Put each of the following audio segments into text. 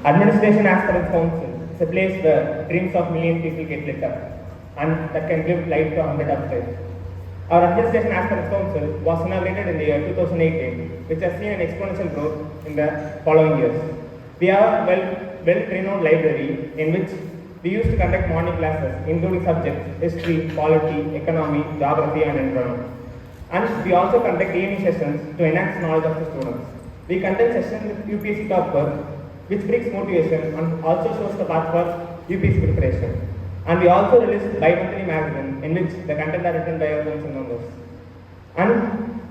Administration as per its council is a place where dreams of million people get lit up and that can give light to 100 updates. Our administration as per its council was inaugurated in the year 2018, which has seen an exponential growth in the following years. We have a well-renowned library in which we used to conduct morning classes, including subjects history, polity, economy, geography, and environment. And we also conduct evening sessions to enhance knowledge of the students. We conduct sessions with UPSC topper, which brings motivation and also shows the path for UPSC preparation. And we also release bi-monthly magazine in which the content are written by our council members. And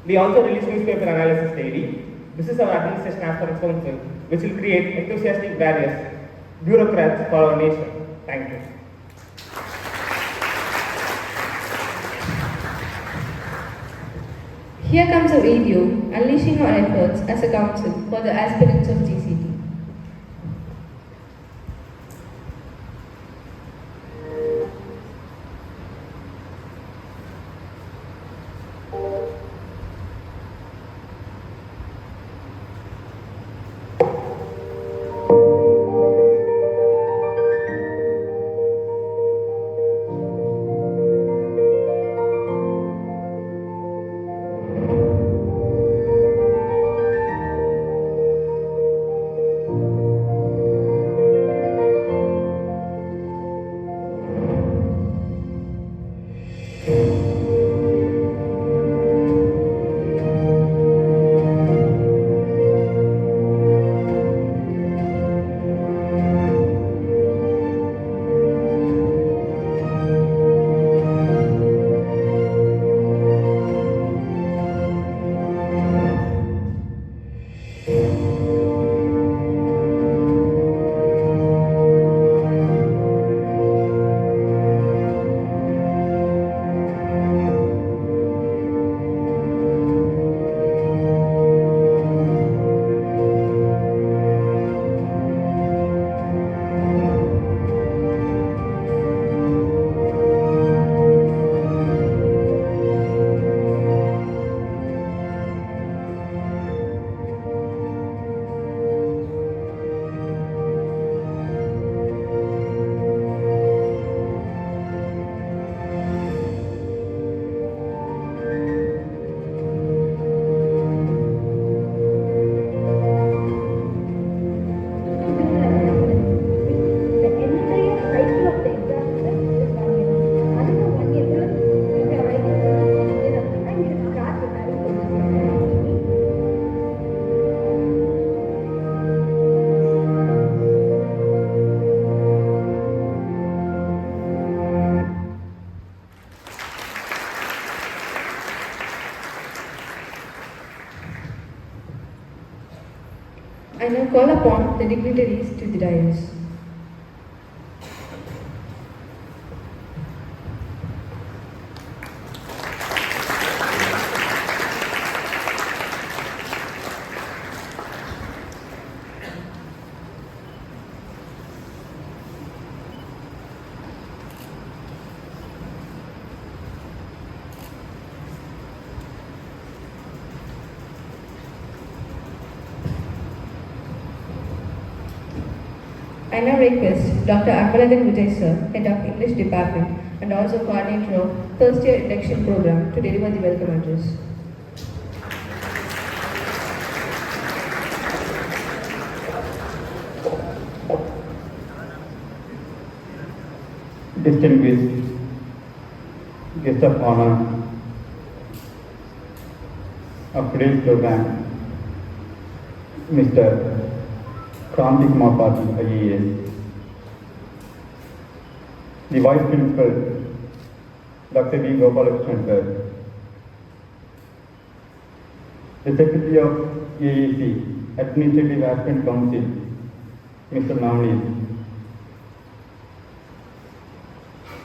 we also release newspaper analysis daily. This is our administration as per its council, which will create enthusiastic barriers, bureaucrats for our nation. Thank you. Here comes a video unleashing our efforts as a council for the aspirants of GCT. I now call upon the dignitaries to the dais. I now request Dr. Ambalagan Vijay sir, Head of English Department and also Coordinator of First Year Induction Program to deliver the welcome address. Distinguished guest of honor of today's program, Mr.Kranthi Kumar Pati, IAS, the Vice Principal, Dr. B. Gopalakrishnan sir, the Secretary of AAC, Administrative Aspirant Council, Mr. Navneet,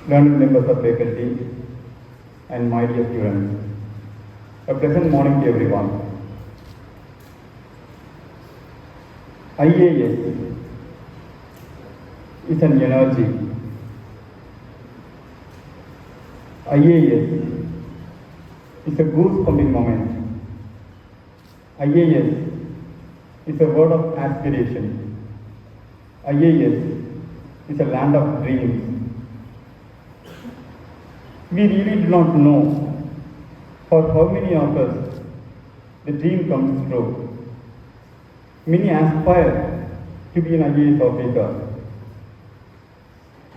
learned members of faculty, and my dear students. A pleasant morning to everyone. IAS is an energy. IAS is a goose-pumping moment. IAS is a word of aspiration. IAS is a land of dreams. We really do not know for how many of us the dream comes true. Many aspire to be an IAS officer.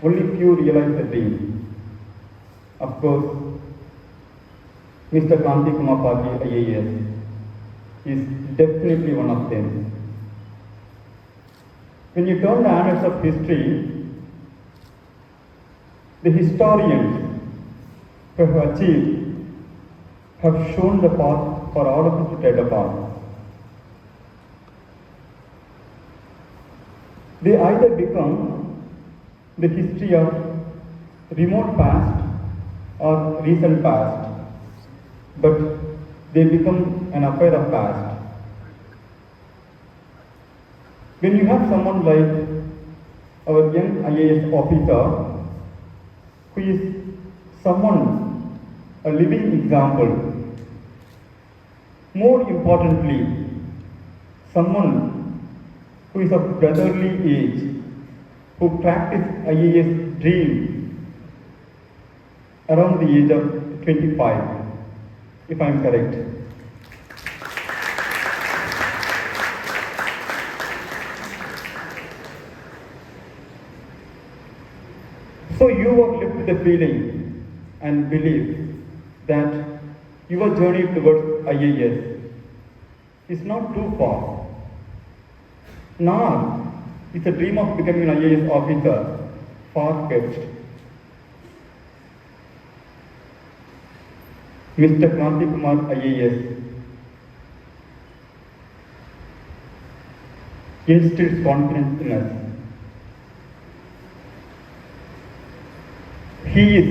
Only few realize the dream. Of course, Mr.Kranthi Pati IAS is definitely one of them. When you turn the annals of history, the historians who have achieved have shown the path for all of us to tread upon. They either become the history of remote past or recent past, but they become an affair of past. When you have someone like our young IAS officer, who is someone, a living example, more importantly, someone who is of brotherly age, who practiced IAS dream around the age of 25, if I am correct. So you are left with the feeling and belief that your journey towards IAS is not too far. Nor is a dream of becoming an IAS officer far-fetched. Mr.Kranthi Kumar IAS instills confidence in us. He is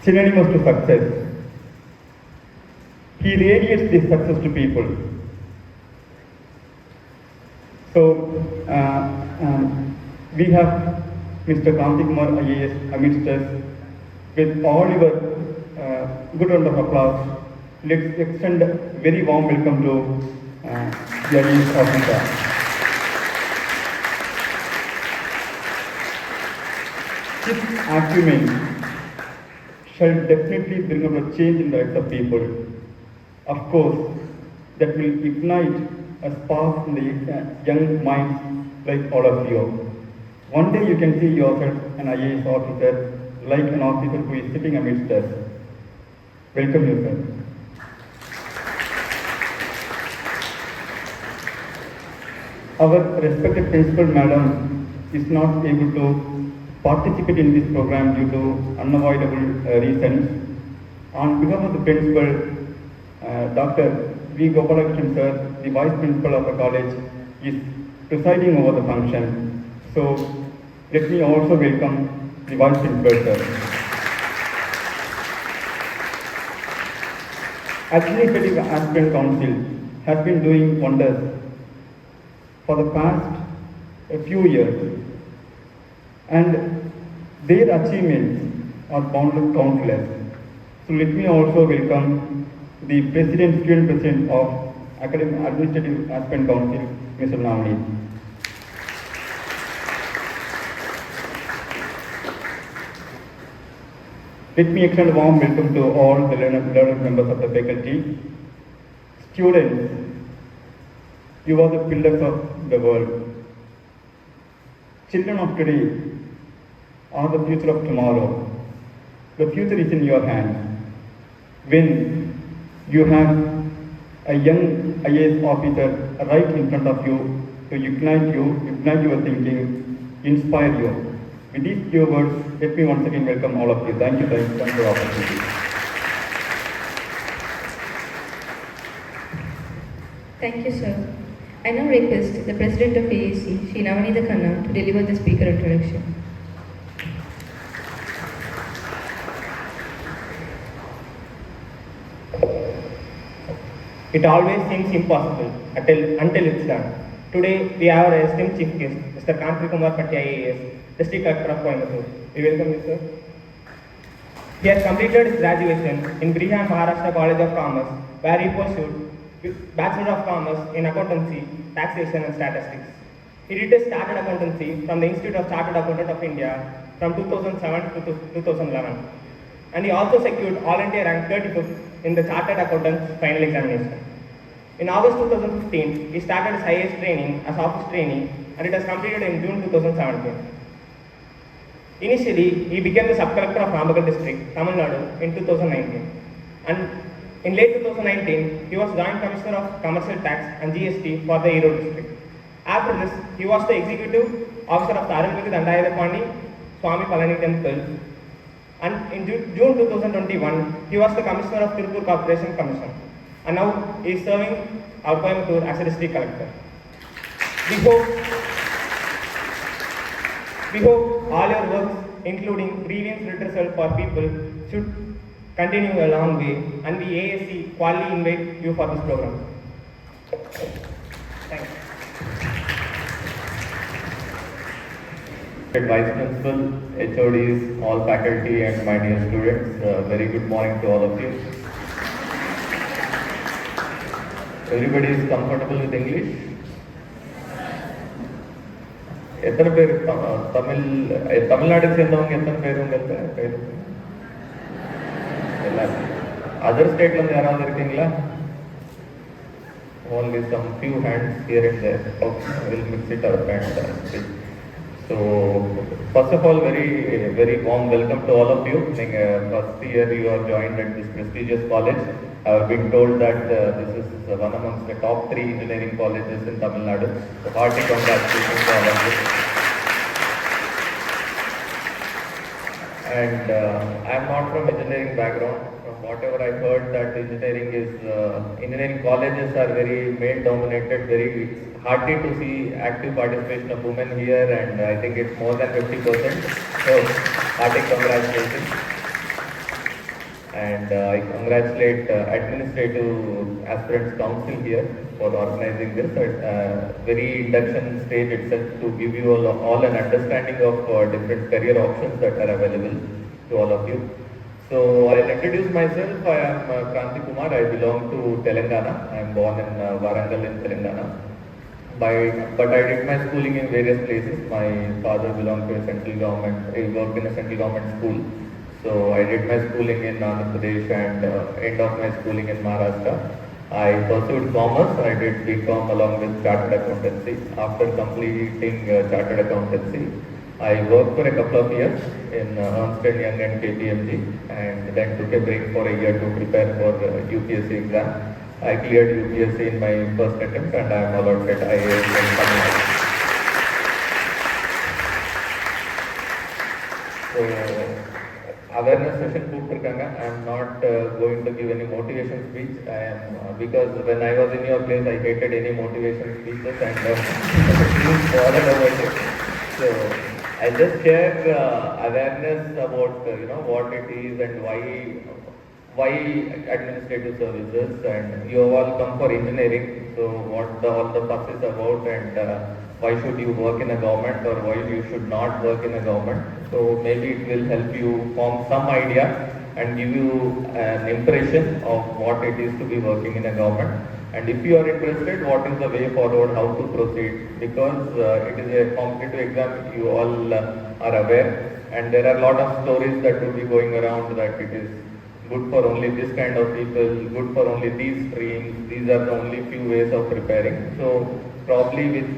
synonymous to success. He radiates this success to people. So, we have Mr. Kranthi Kumar IAS amidst us. With all your good round of applause, let's extend a very warm welcome to the IAS officer. His acumen shall definitely bring about a change in the lives of people. Of course, that will ignite a spark in the young minds like all of you. One day you can see yourself an IAS officer, like an officer who is sitting amidst us. Welcome you, sir. Our respected principal madam is not able to participate in this program due to unavoidable reasons. On behalf of the principal, Dr. V. Gopalakrishnan sir, the vice principal of the college, is presiding over the function. So let me also welcome the vice principal sir. Administrative Aspirant Council has been doing wonders for the past few years, and their achievements are boundless, countless. So let me also welcome the President, Student President of Academic Administrative Aspirant Council, Mr. Navani. Let me extend a warm welcome to all the learned members of the faculty. Students, you are the pillars of the world. Children of today are the future of tomorrow. The future is in your hands. When you have a young IAS officer right in front of you to ignite your thinking, inspire you. With these few words, let me once again welcome all of you. Thank you for the opportunity. Thank you, sir. I now request the President of AAC, Shri Navanitha Khanna, to deliver the speaker introduction. It always seems impossible until it's done. Today, we have our esteemed chief guest, Mr. Kranthi Kumar Pati IAS, District Collector of Coimbatore. We welcome you, sir. He has completed his graduation in Brihan Maharashtra College of Commerce, where he pursued Bachelor of Commerce in Accountancy, Taxation and Statistics. He did his chartered accountancy from the Institute of Chartered Accountant of India from 2007 to 2011. And he also secured All India rank 35th in the Chartered Accountant's final examination. In August 2015, he started his IAS training as office trainee and it was completed in June 2017. Initially, he became the sub-collector of Namakkal district, Tamil Nadu in 2019. And in late 2019, he was Joint Commissioner of Commercial Tax and GST for the Erode district. After this, he was the Executive Officer of the Arulmigu Dandayadapani Swami Palani Temple. And in June 2021, he was the Commissioner of Tirupur Corporation Commission. And now he is serving our Coimbatore as a district collector. We hope all your works, including grievance redressal for people, should continue a long way, and we AAC quality invite you for this program. Thanks. Vice Principal, HODs, all faculty and my dear students, very good morning to all of you. Everybody is comfortable with English? எத்தனை பேர் தமிழ்நாடு சேர்ந்தவங்க எத்தனை பேர் உங்களுக்கு எல்லாரும் other ஸ்டேட்ல இருந்து யாராவது இருக்கீங்களா? Only some few hands here and there. Okay, we'll mix it up and speak. So first of all, very warm welcome to all of you. First year you are joined at this prestigious college. I have been told that this is one amongst the top 3 engineering colleges in Tamil Nadu. So hearty congratulations to all of you. And I am not from engineering background. From whatever I heard, that engineering colleges are very male dominated, very hearty to see active participation of women here, and I think it's more than 50%. So hearty congratulations. And I congratulate Administrative Aspirants Council here for organizing this very induction stage itself to give you all an understanding of different career options that are available to all of you. So I'll introduce myself. I am Kranthi Kumar. I belong to Telangana. I am born in Warangal in Telangana. But I did my schooling in various places. My father belonged to a central government. He worked in a central government school. So I did my schooling in Andhra Pradesh and end of my schooling in Maharashtra. I pursued commerce. I did BCom along with chartered accountancy. After completing chartered accountancy, I worked for a couple of years in Ernst & Young and KPMG, and then took a break for a year to prepare for UPSC exam. I cleared UPSC in my first attempt, and I am allotted IAS in Tamil Nadu. So, awareness session கூப்பிட்டிருக்காங்க. I am not going to give any motivation speech. Because when I was in your place, I hated any motivation speeches and didn't bother about it. So I just share awareness about what it is and why administrative services, and you all come for engineering. So what all the fuss is about, and why should you work in a government or why you should not work in a government. So maybe it will help you form some idea and give you an impression of what it is to be working in a government. And if you are interested, what is the way forward, how to proceed, because it is a competitive exam, you all are aware, and there are a lot of stories that will be going around that it is good for only this kind of people, good for only these streams, these are the only few ways of preparing. So probably with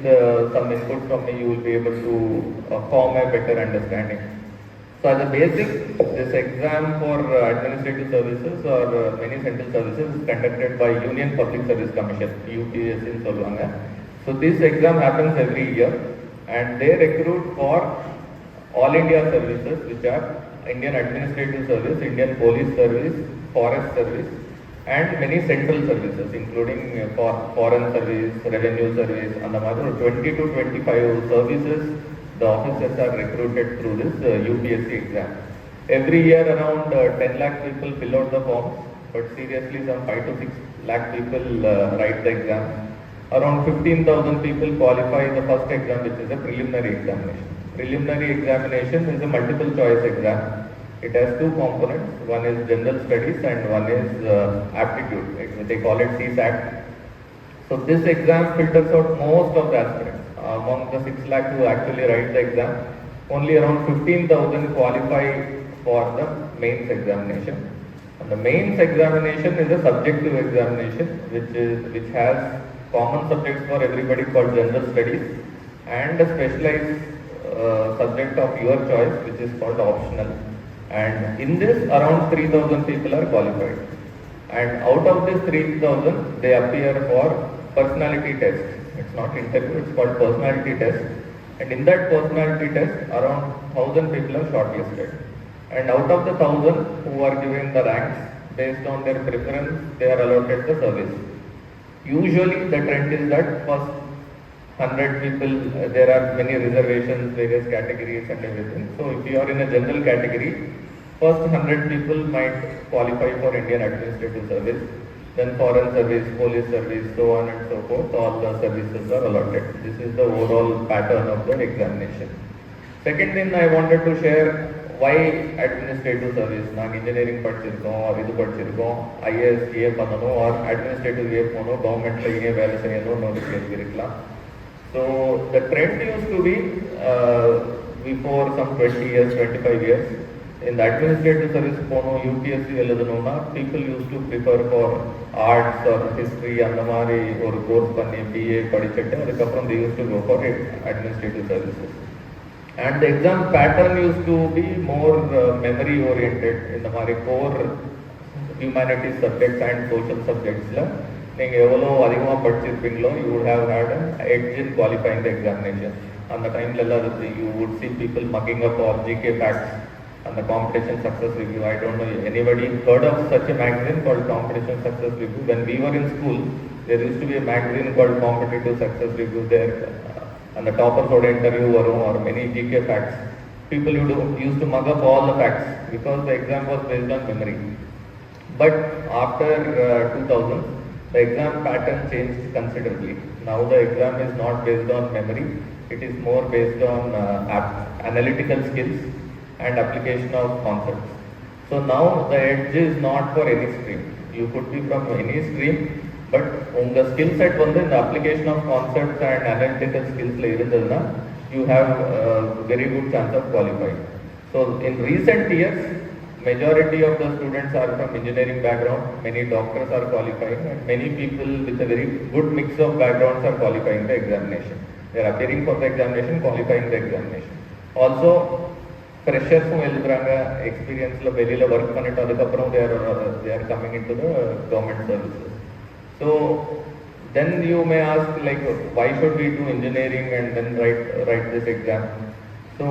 some input from me, you will be able to form a better understanding. So as a basic, this exam for administrative services or many central services is conducted by Union Public Service Commission, UPSC in Solvanga. So this exam happens every year, and they recruit for all India services, which are Indian Administrative Service, Indian Police Service, Forest Service, and many central services, including Foreign Service, Revenue Service, and the 20 to 25 services. The officers are recruited through this UPSC exam. Every year around 10 lakh people fill out the forms, but seriously some 5 to 6 lakh people write the exam. Around 15,000 people qualify the first exam, which is a preliminary examination. Preliminary examination is a multiple choice exam. It has 2 components. One is general studies and one is aptitude. They call it CSAT. So this exam filters out most of the aspirants. among the 6 lakh who actually write the exam, only around 15,000 qualify for the mains examination. And the mains examination is a subjective examination which has common subjects for everybody called general studies and a specialized subject of your choice which is called optional. And in this around 3,000 people are qualified. And out of this 3,000 they appear for personality test. It's not interview, it's called personality test. And in that personality test around 1,000 people are shortlisted. And out of the 1,000 who are given the ranks based on their preference, they are allotted the service. Usually the trend is that first 100 people, there are many reservations, various categories and everything. So if you are in a general category, first 100 people might qualify for Indian Administrative Service, then Foreign Service, Police Service, so on and so forth, all the services are allotted. This is the overall pattern of the examination. Second thing I wanted to share, why administrative service? நான் engineering படிச்சிருக்கோம், or இது படிச்சிருக்கோம், IAS ஏ பண்ணணும், or administrative ஏ போகணும், governmentல ஏன் வேலை செய்யணும்னு ஒரு கேள்வி இருக்கலாம். So the trend used to be before some 20 years, 25 years, in the administrative service போகணும், UPSC எழுதணும்னா people used to prefer for arts or history அந்த மாதிரி ஒரு கோர்ஸ் பண்ணி BA படிச்சுட்டு அதுக்கப்புறம் they used to go for administrative services. And the exam pattern used to be more memory oriented in the mari core humanities subjects and social subjects la neenga evlo adhigama padichirpingalo you would have had an edge in qualifying the examination. On the time la you would see people mugging up all GK facts and the competition success review. I don't know anybody heard of such a magazine called competition success review. When we were in school there used to be a magazine called competitive success review there. And the toppers would interview or many GK facts. People used to mug up all the facts because the exam was based on memory. But after 2000, the exam pattern changed considerably. Now the exam is not based on memory. It is more based on analytical skills and application of concepts. So now the edge is not for any stream. You could be from any stream. But the skill set வந்து இந்த application of concepts and analytical skills இருந்ததுன்னா you have a very good chance of qualifying. So in recent years, majority of the students are from engineering background, many doctors are qualifying and many people with a very good mix of backgrounds are qualifying the examination. They are appearing for the examination, qualifying the examination. Also, freshers எழுதுறாங்க, experienceல வெளியில work பண்ணிட்டு அதுக்கப்புறம் they are coming into the government services. So then you may ask like why should we do engineering and then write this exam? So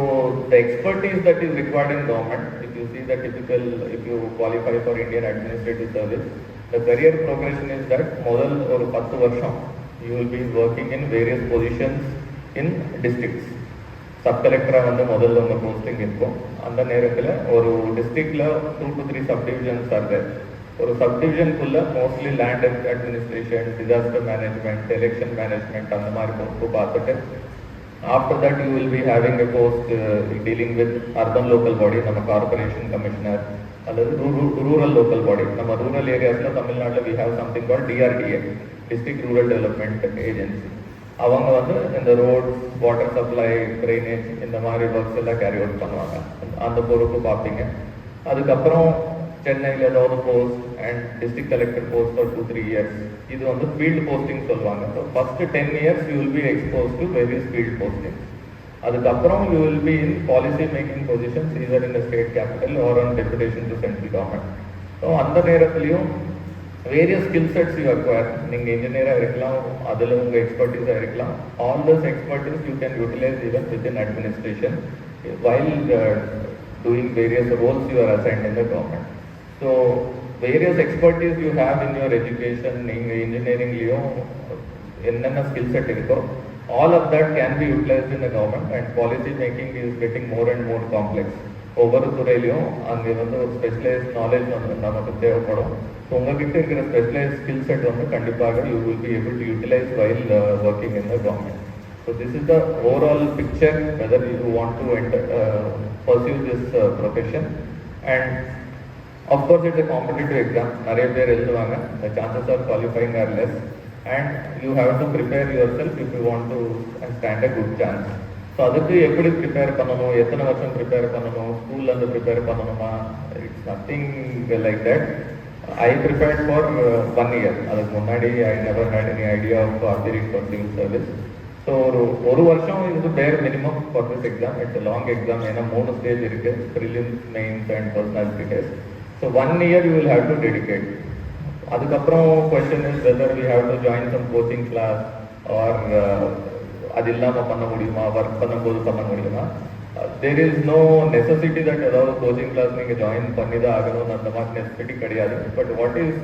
the expertise that is required in government, if you see the typical, if you qualify for Indian Administrative Service, the career progression is that முதல் ஒரு 10 வருஷம் you will be working in various positions in districts. Sub collector வந்து முதல்ல உங்க posting இருக்கும். அந்த நேரத்துல ஒரு டிஸ்ட்ரிக்ட்ல 2 to 3 subdivisions are there. ஒரு சப்டிவிஷனுக்குள்ள mostly land administration, disaster management, election management அந்த மாதிரி போஸ்ட் பார்த்துட்டு after that you will be having a post dealing with urban local body, நம்ம கார்பரேஷன் கமிஷனர் அல்லது ரூரல் லோக்கல் பாடி. நம்ம ரூரல் ஏரியாஸில் தமிழ்நாட்டில் we have something call DRDA, district rural development agency. அவங்க வந்து இந்த ரோட்ஸ், வாட்டர் சப்ளை, ட்ரைனேஜ் இந்த மாதிரி ஒர்க்ஸ் எல்லாம் கேரி அவுட் பண்ணுவாங்க. அந்த பொறுப்பு பார்ப்பீங்க. அதுக்கப்புறம் சென்னையில் ஏதாவது post and district collector post for 2-3 years. இது வந்து ஃபீல்டு போஸ்டிங் சொல்லுவாங்க. So first 10 years you will be expose to various field posting. அதுக்கப்புறம் you will be in policy making positions either in the state capital or on deputation to central government. So அந்த நேரத்துலையும் various skill sets you acquire. நீங்கள் இன்ஜினியராக இருக்கலாம், அதில் உங்கள் எக்ஸ்பர்டீஸாக இருக்கலாம். All this expertise you can utilise even with in administration while doing various roles you are assigned in the government. So various expertise you have in your education, நீங்கள் இன்ஜினியரிங்லேயும் என்னென்ன skill set இருக்கோ all of that can be utilized in the government, and policy making is getting more and more complex. ஒவ்வொரு துறையிலையும் அங்கே வந்து ஒரு specialised knowledge வந்து நமக்கு தேவைப்படும். ஸோ உங்ககிட்ட இருக்கிற ஸ்பெஷலைஸ்ட் ஸ்கில் செட் வந்து கண்டிப்பாக you will be able to utilise while working in the government. So this is the overall picture whether you want to pursue this profession. And of course it's a competitive exam. நிறைய பேர் எழுதுவாங்க. The chances of qualifying are less. and you have to prepare yourself if you want to stand a good chance. So அதுக்கு எப்படி prepare பண்ணணும், எத்தனை வருஷம் prepare பண்ணணும், ஸ்கூல்லேருந்து ப்ரிப்பேர் பண்ணணுமா, it's nothing like that. I prepared for 1 year. அதுக்கு முன்னாடி I never had any idea of appearing for civil service. So ஒரு வருஷம் இது bare minimum for this exam. It's a long exam. ஏன்னா 3 ஸ்டேஜ் இருக்கு, prelims, mains and personality test. So 1 year you will have to dedicate. அதுக்கப்புறம் question is whether we have to join some coaching class or அது இல்லாமல் பண்ண முடியுமா, work பண்ணும்போது பண்ண முடியுமா. There is no necessity that ஏதாவது கோச்சிங் கிளாஸ் நீங்கள் ஜாயின் பண்ணி தான் ஆகணும்னு அந்த மாதிரி நெசசிட்டி கிடையாது. But what is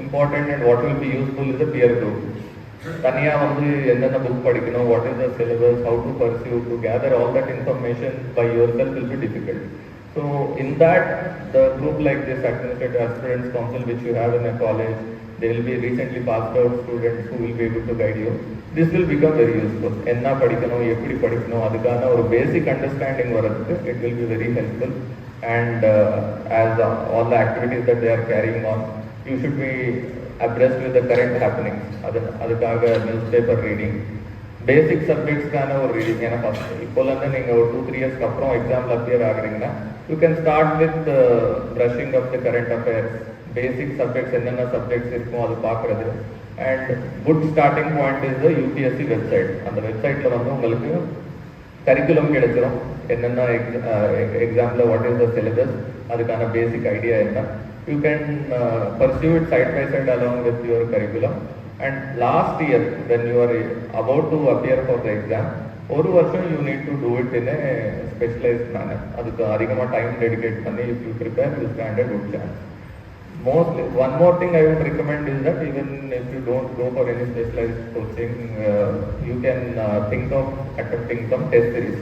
important and what will be useful is peer group. தனியாக வந்து என்னென்ன புக் படிக்கணும், what is the syllabus, how to pursue, to gather all that information by yourself will be difficult. So in that, the group like this, Administrative Aspirants Council, which you have in a college, they will be recently passed out students who will be able to guide you. This will become very useful. Enna padikano, eppadi padikano, adukana or basic understanding varadukku, it will be very helpful. And as all the activities that they are carrying on, you should be abreast with the current happenings. Adukaga newspaper reading, basic subjects kind of reading. ஏன்னா first இப்போலேருந்து நீங்கள் ஒரு 2-3 years அப்புறம் எக்ஸாமில் appear ஆகுறீங்கன்னா you can start with brushing up the current affairs, basic subjects என்னென்ன subjects இருக்கும் அது பார்க்குறது. And good starting point is the UPSC website. அந்த வெப்சைட்டில் வந்து உங்களுக்கு கரிக்குலம் கிடைச்சிடும், என்னென்ன எக்ஸாமில் வாட் இஸ் த சிலபஸ், அதுக்கான பேசிக் ஐடியா என்ன. You can pursue it side by side along with your curriculum. And last year, when you are about to appear for the exam, ஒரு வருஷம் you need to do it in a specialized manner. அதுக்கு அதிகமாக time dedicate பண்ணி if you prepare, you stand a good chance. Mostly, one more thing I would recommend is that even if you don't go for any specialized coaching, you can think of attempting some test series.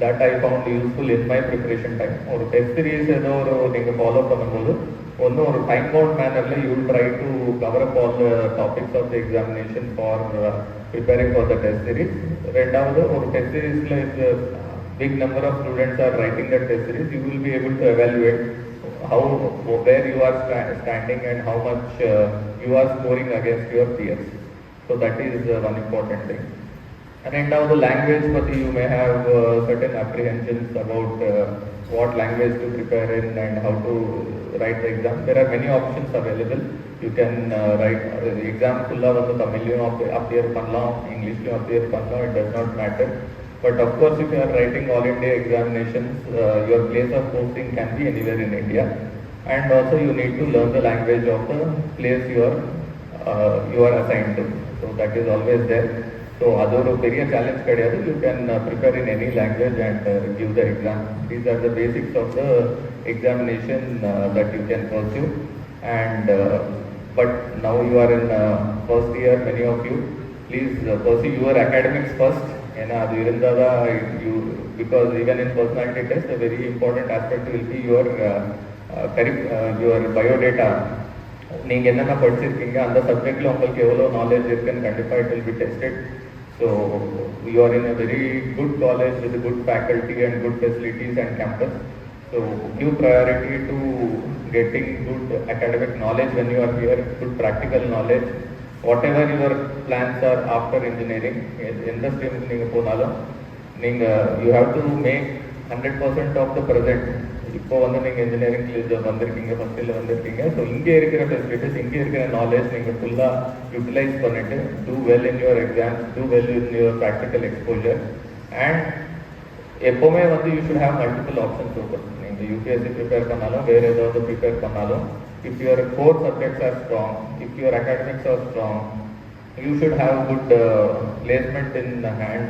That I found useful in my preparation time. ஒரு test series ஏதோ ஒரு நீங்கள் follow பண்ணும்போது ஒன்று ஒரு time bound மேனரில் you will try to cover up all the topics of the examination for preparing for the test series. ரெண்டாவது, ஒரு டெஸ்ட் சீரீஸில் if big number of students are writing the test series, you will be able to evaluate how where you are standing and how much you are scoring against your peers. So that is one important thing. And ரெண்டாவது, language பற்றி you may have certain apprehensions about what language to prepare in and how to write the exam. There are many options available. You can write exam fulla வந்து தமிழ்லையும் appear பண்ணலாம், இங்கிலீஷ்லையும் appear பண்ணலாம், it does not matter. But of course, if you are writing all India examinations, your place of posting can be anywhere in India. And also you need to learn the language of the place you are assigned to. So that is always there. So அது ஒரு பெரிய challenge கிடையாது. You can prepare in any language and give the exam. These are the basics of the examination that you can pursue. And but now you are in first year, many of you, please pursue your academics first. ஏன்னா அது இருந்தால் தான் because even in personality test, a very important aspect will be your biodata. நீங்கள் என்னென்ன படிச்சிருக்கீங்க, அந்த சப்ஜெக்டில் உங்களுக்கு எவ்வளோ நாலேஜ் இருக்குன்னு கண்டிப்பாக it will be tested. So you are in a very good college with good faculty and good facilities and campus. So give priority to getting good academic knowledge when you are here, good practical knowledge. Whatever your plans are after engineering, எந்த ஸ்ட்ரீமுக்கு நீங்கள் போனாலும் you have to make 100% of the present. இப்போ வந்து நீங்கள் engineering வந்திருக்கீங்க, first இயரில் வந்திருக்கீங்க. So இங்கே இருக்கிற ஃபெசிலிட்டிஸ், இங்கே இருக்கிற நாலேஜ் நீங்கள் ஃபுல்லாக யூட்டிலைஸ் பண்ணிவிட்டு do well in your exams, do well in your practical exposure. And எப்போவுமே வந்து you should have multiple options open. நீங்கள் UPSC ப்ரிப்பேர் பண்ணாலும் வேறு ஏதாவது ப்ரிப்பேர் பண்ணாலும், if your core subjects are strong, if your academics are strong, you should have good placement in hand.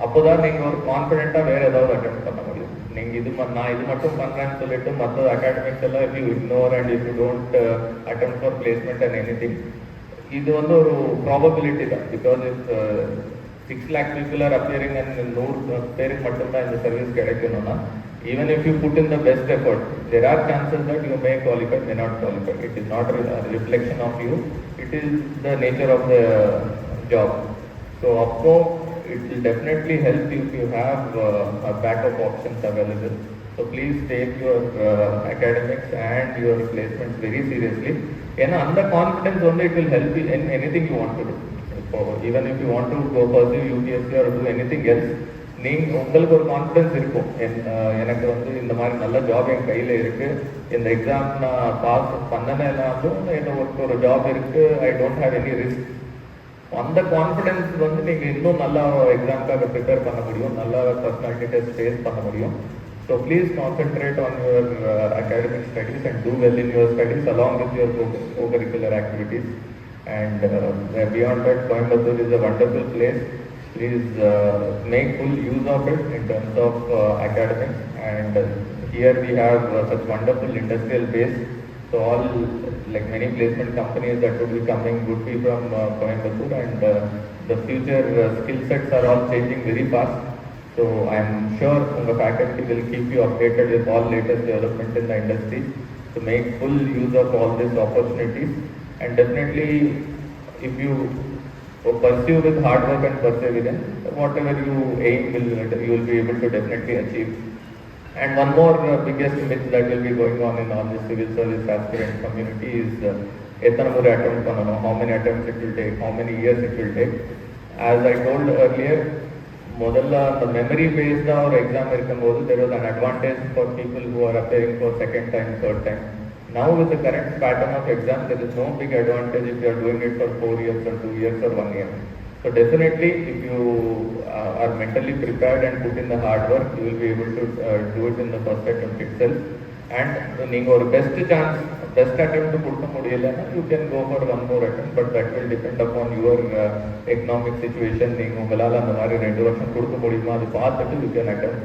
அப்போ தான் நீங்கள் ஒரு கான்ஃபிடென்ட்டாக வேறு ஏதாவது அட்டெம்ப்ட் பண்ண முடியும். நீங்கள் நான் இது மட்டும் பண்ணுறேன்னு சொல்லிட்டு மற்ற அகாடமிக்ஸ் எல்லாம் if you ignore and if you don't attempt for placement and anything, இது வந்து ஒரு ப்ராபபிலிட்டி தான். Because if 6 lakh people are appearing and 100 பேருக்கு மட்டும்தான் இந்த சர்வீஸ் கிடைக்கணும்னா, even if you put in the best effort, there are chances that you may qualify, may not qualify. It is not a reflection of you, it is the nature of the job. So of course, it will definitely help you if you have a backup options available. So So please take your academics and your placements very seriously. And under confidence only it will help you in anything you want to do. So even if you want to go pursue UPSC or do anything else, உங்களுக்கு ஒரு confidence இருக்கும். எனக்கு வந்து இந்த மாதிரி நல்ல job என் கையில் இருக்கு, இந்த எக்ஸாம் நான் பாஸ் பண்ணனாலும் எனக்கு ஒரு ஜாப் இருக்கு, I don't have any risk. அந்த கான்ஃபிடன்ஸ் வந்து நீங்கள் இன்னும் நல்லா எக்ஸாமுக்காக ப்ரிப்பேர் பண்ண முடியும், நல்லா பர்சனாலிட்டி டெஸ்ட் ஃபேஸ் பண்ண முடியும். So please concentrate on your academic studies and do well in your studies along with your co-curricular activities. And beyond that, Coimbatore is a wonderful place. Please make full use of it in terms of academics. And here we have such wonderful industrial base. So all like many placement companies that would be coming would be from Coimbatore, and the future skill sets are all changing very fast. So I am sure the faculty will keep you updated with all latest development in the industry to make full use of all these opportunities. And definitely, if you pursue with hard work and perseverance, whatever you aim you will be able to definitely achieve. And one more biggest myth that will be going on in all the civil service aspirant community is how many attempts it will take, how many years it will take. As I told earlier, முதல்ல அந்த memory பேஸ்டாக ஒரு exam இருக்கும்போது there was an advantage for people who are appearing for second time, third time. Now with the current pattern of exam, there is no big advantage if you are doing it for 4 years or 2 years or 1 year. So definitely, if you are mentally prepared and put in the hard work, you will be able to do it in the first attempt itself. And நீங்கள் ஒரு best attempt கொடுக்க முடியலன்னா you can go for one more attempt, but that will depend upon your economic situation. நீங்கள் உங்களால் அந்த மாதிரி 2 வருஷம் கொடுக்க முடியுமா அது பார்த்துட்டு you can attempt.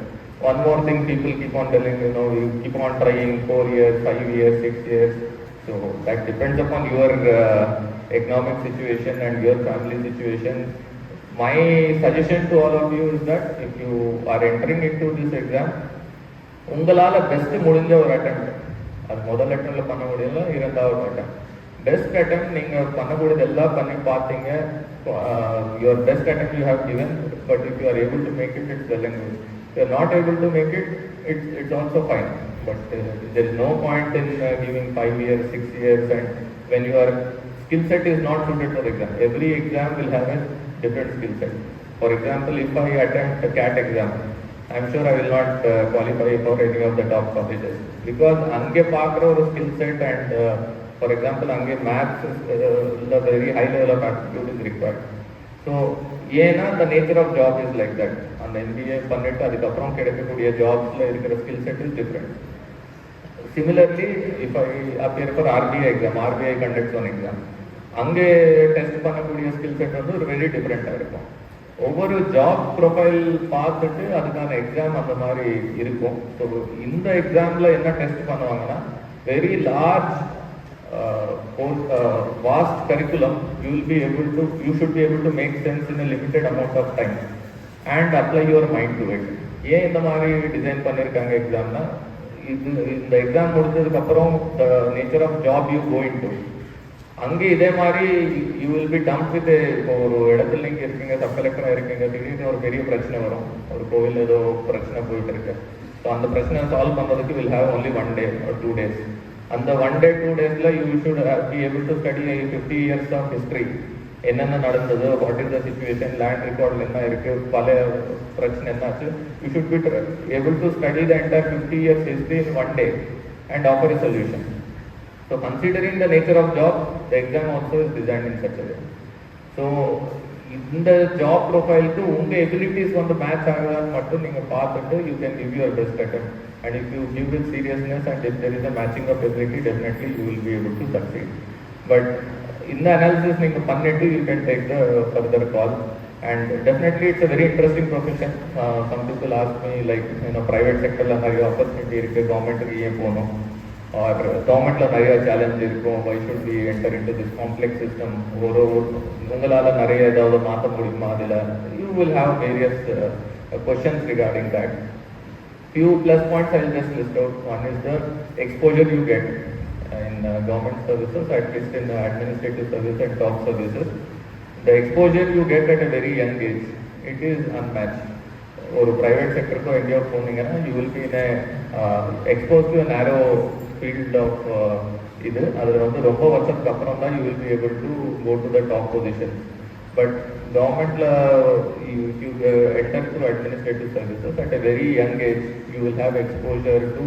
One more thing people keep on telling, you keep on trying 4 years, 5 years, 6 years. So that depends upon your economic situation and your family situation. My suggestion to all of you is that if you are entering into this exam, உங்களால் best முடிஞ்ச ஒரு attempt, அது முதல் அட்டெம்ப்ட்ல பண்ண முடியல, இரண்டாவது attempt best attempt நீங்கள் பண்ணக்கூடியது எல்லாம் பண்ணி பார்த்தீங்க, your best attempt you have given, but if you are able to make it, it's well and good. If you are not able to make it, it's also fine. But there is no point in giving 5 years, 6 years, and when your skill set is not suited for the exam. Every exam will have a different skill set. For example, if I attempt a CAT exam, I am sure I will not qualify for any of the top colleges because ange paakra or skill set and for example ange maths the very high level of aptitude is required. So the nature of job is like that. அந்த MBA பண்ணிட்டு அதுக்கப்புறம் கிடைக்கக்கூடிய ஜாப்ஸ்ல இருக்கிற skill set is different. Similarly, if I appear for RBI exam, RBI conducts one exam, அங்கே test பண்ணக்கூடிய skill set வந்து ஒரு very டிஃப்ரெண்ட்டாக இருக்கும். ஒவ்வொரு ஜாப் ப்ரொஃபைல் பார்த்துட்டு அதுக்கான எக்ஸாம் அந்த மாதிரி இருக்கும். ஸோ இந்த எக்ஸாமில் என்ன டெஸ்ட் பண்ணுவாங்கன்னா very large vast curriculum, you should be able to make sense in a limited amount of time and apply your mind to it. ஏன் இந்த மாதிரி டிசைன் பண்ணியிருக்காங்க எக்ஸாம்னா, இந்த எக்ஸாம் முடிஞ்சதுக்கு அப்புறம் the nature of job you go into, அங்கே இதே மாதிரி you will B dump with ஒரு இடத்துல நீங்கள் இருக்கீங்க, சப் கலெக்டராக இருக்கீங்க, திடீர்னு ஒரு பெரிய பிரச்சனை வரும், ஒரு கோவில் ஏதோ பிரச்சனை போயிட்டு இருக்கு. ஸோ அந்த பிரச்சனை சால்வ் பண்ணுறதுக்கு will have only 1 day or 2 days. அந்த 1 day 2 daysல you should be able to study 50 years of history. என்னென்ன நடந்தது, what is the situation, land ரெக்கார்டில் என்ன இருக்குது, பல பிரச்சனை என்னாச்சு. You should be able to study the entire 50 years history in 1 day and offer a solution. So considering the nature of job, the exam also is designed in such a way. So இந்த job ப்ரொஃபைலுக்கு உங்கள் abilities வந்து match ஆகலான்னு மட்டும் நீங்கள் பார்த்துட்டு you can give your best attempt. And if you give with seriousness and if there is a matching of ability, definitely you will be able to succeed. But in the analysis நீங்கள் பண்ணிட்டு you can take the further call. And definitely it's a very interesting profession. Some people ask me like, private sectorல நிறைய opportunity இருக்கு, கவர்மெண்ட்டுக்கு ஏன் போகணும், or கவர்மெண்ட்ல நிறைய challenge இருக்கும், why should we enter into this complex system, உங்களால் நிறைய ஏதாவது மாற்ற முடியுமா அதில், you will have various questions regarding that. Few plus points I will just list out. One is the exposure you get in government services, at least in administrative services and top services. The exposure you get at a very young age, it is unmatched. ஒரு private செக்டருக்கோ எங்கேயோ போனீங்கன்னா you will be in expose to narrow field of இது அதில் வந்து ரொம்ப வருஷத்துக்கு அப்புறம் தான் you will be able to go to the top position. But கவர்மெண்ட்ல you enter through administrative services at a very young age. You will have exposure to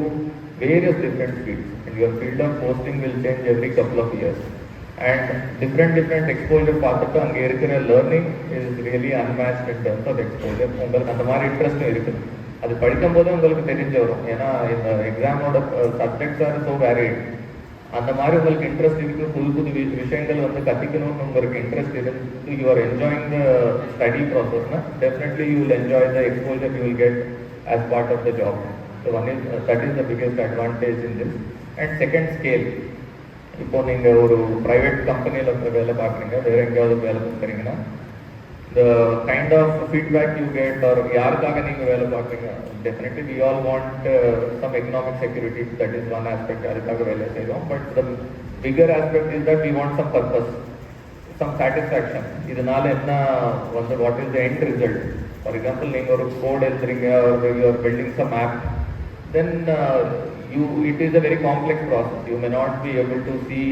various different fields, and your field of posting will change every couple of years. And different exposure பார்த்துட்டு அங்கே இருக்கிற learning is really unmatched in terms of exposure. உங்களுக்கு அந்த மாதிரி இன்ட்ரெஸ்ட்டும் இருக்குது. அது படிக்கும் போதே உங்களுக்கு தெரிஞ்சு வரும். ஏன்னா இந்த எக்ஸாமோட சப்ஜெக்ட்ஸ் ஆர் ஸோ வேரிட். அந்த மாதிரி உங்களுக்கு இன்ட்ரெஸ்ட் இருக்குது, புது விஷயங்கள் வந்து கற்றுக்கணும்னு உங்களுக்கு இன்ட்ரெஸ்ட் இருந்து you are enjoying the study ப்ராசஸ்னா definitely you will enjoy the exposure you will get as part of the job. So that is the biggest advantage in this. And second scale. இப்போ நீங்கள் ஒரு private கம்பெனியில் வேலை பார்க்குறீங்க, வேறு எங்கேயாவது வேலை பார்க்குறீங்கன்னா the kind of feedback you get or யாருக்காக நீங்கள் வேலை பார்க்குறீங்க, definitely we all want some economic security, that is one aspect, அதுக்காக வேலை செய்கிறோம். But the bigger aspect is that we want some purpose, some satisfaction. இதனால என்ன வந்து what is the end result? For example, நீங்கள் ஒரு கோட் எழுதுறீங்க or you are building some app, then it is a very complex process. You may not be able to see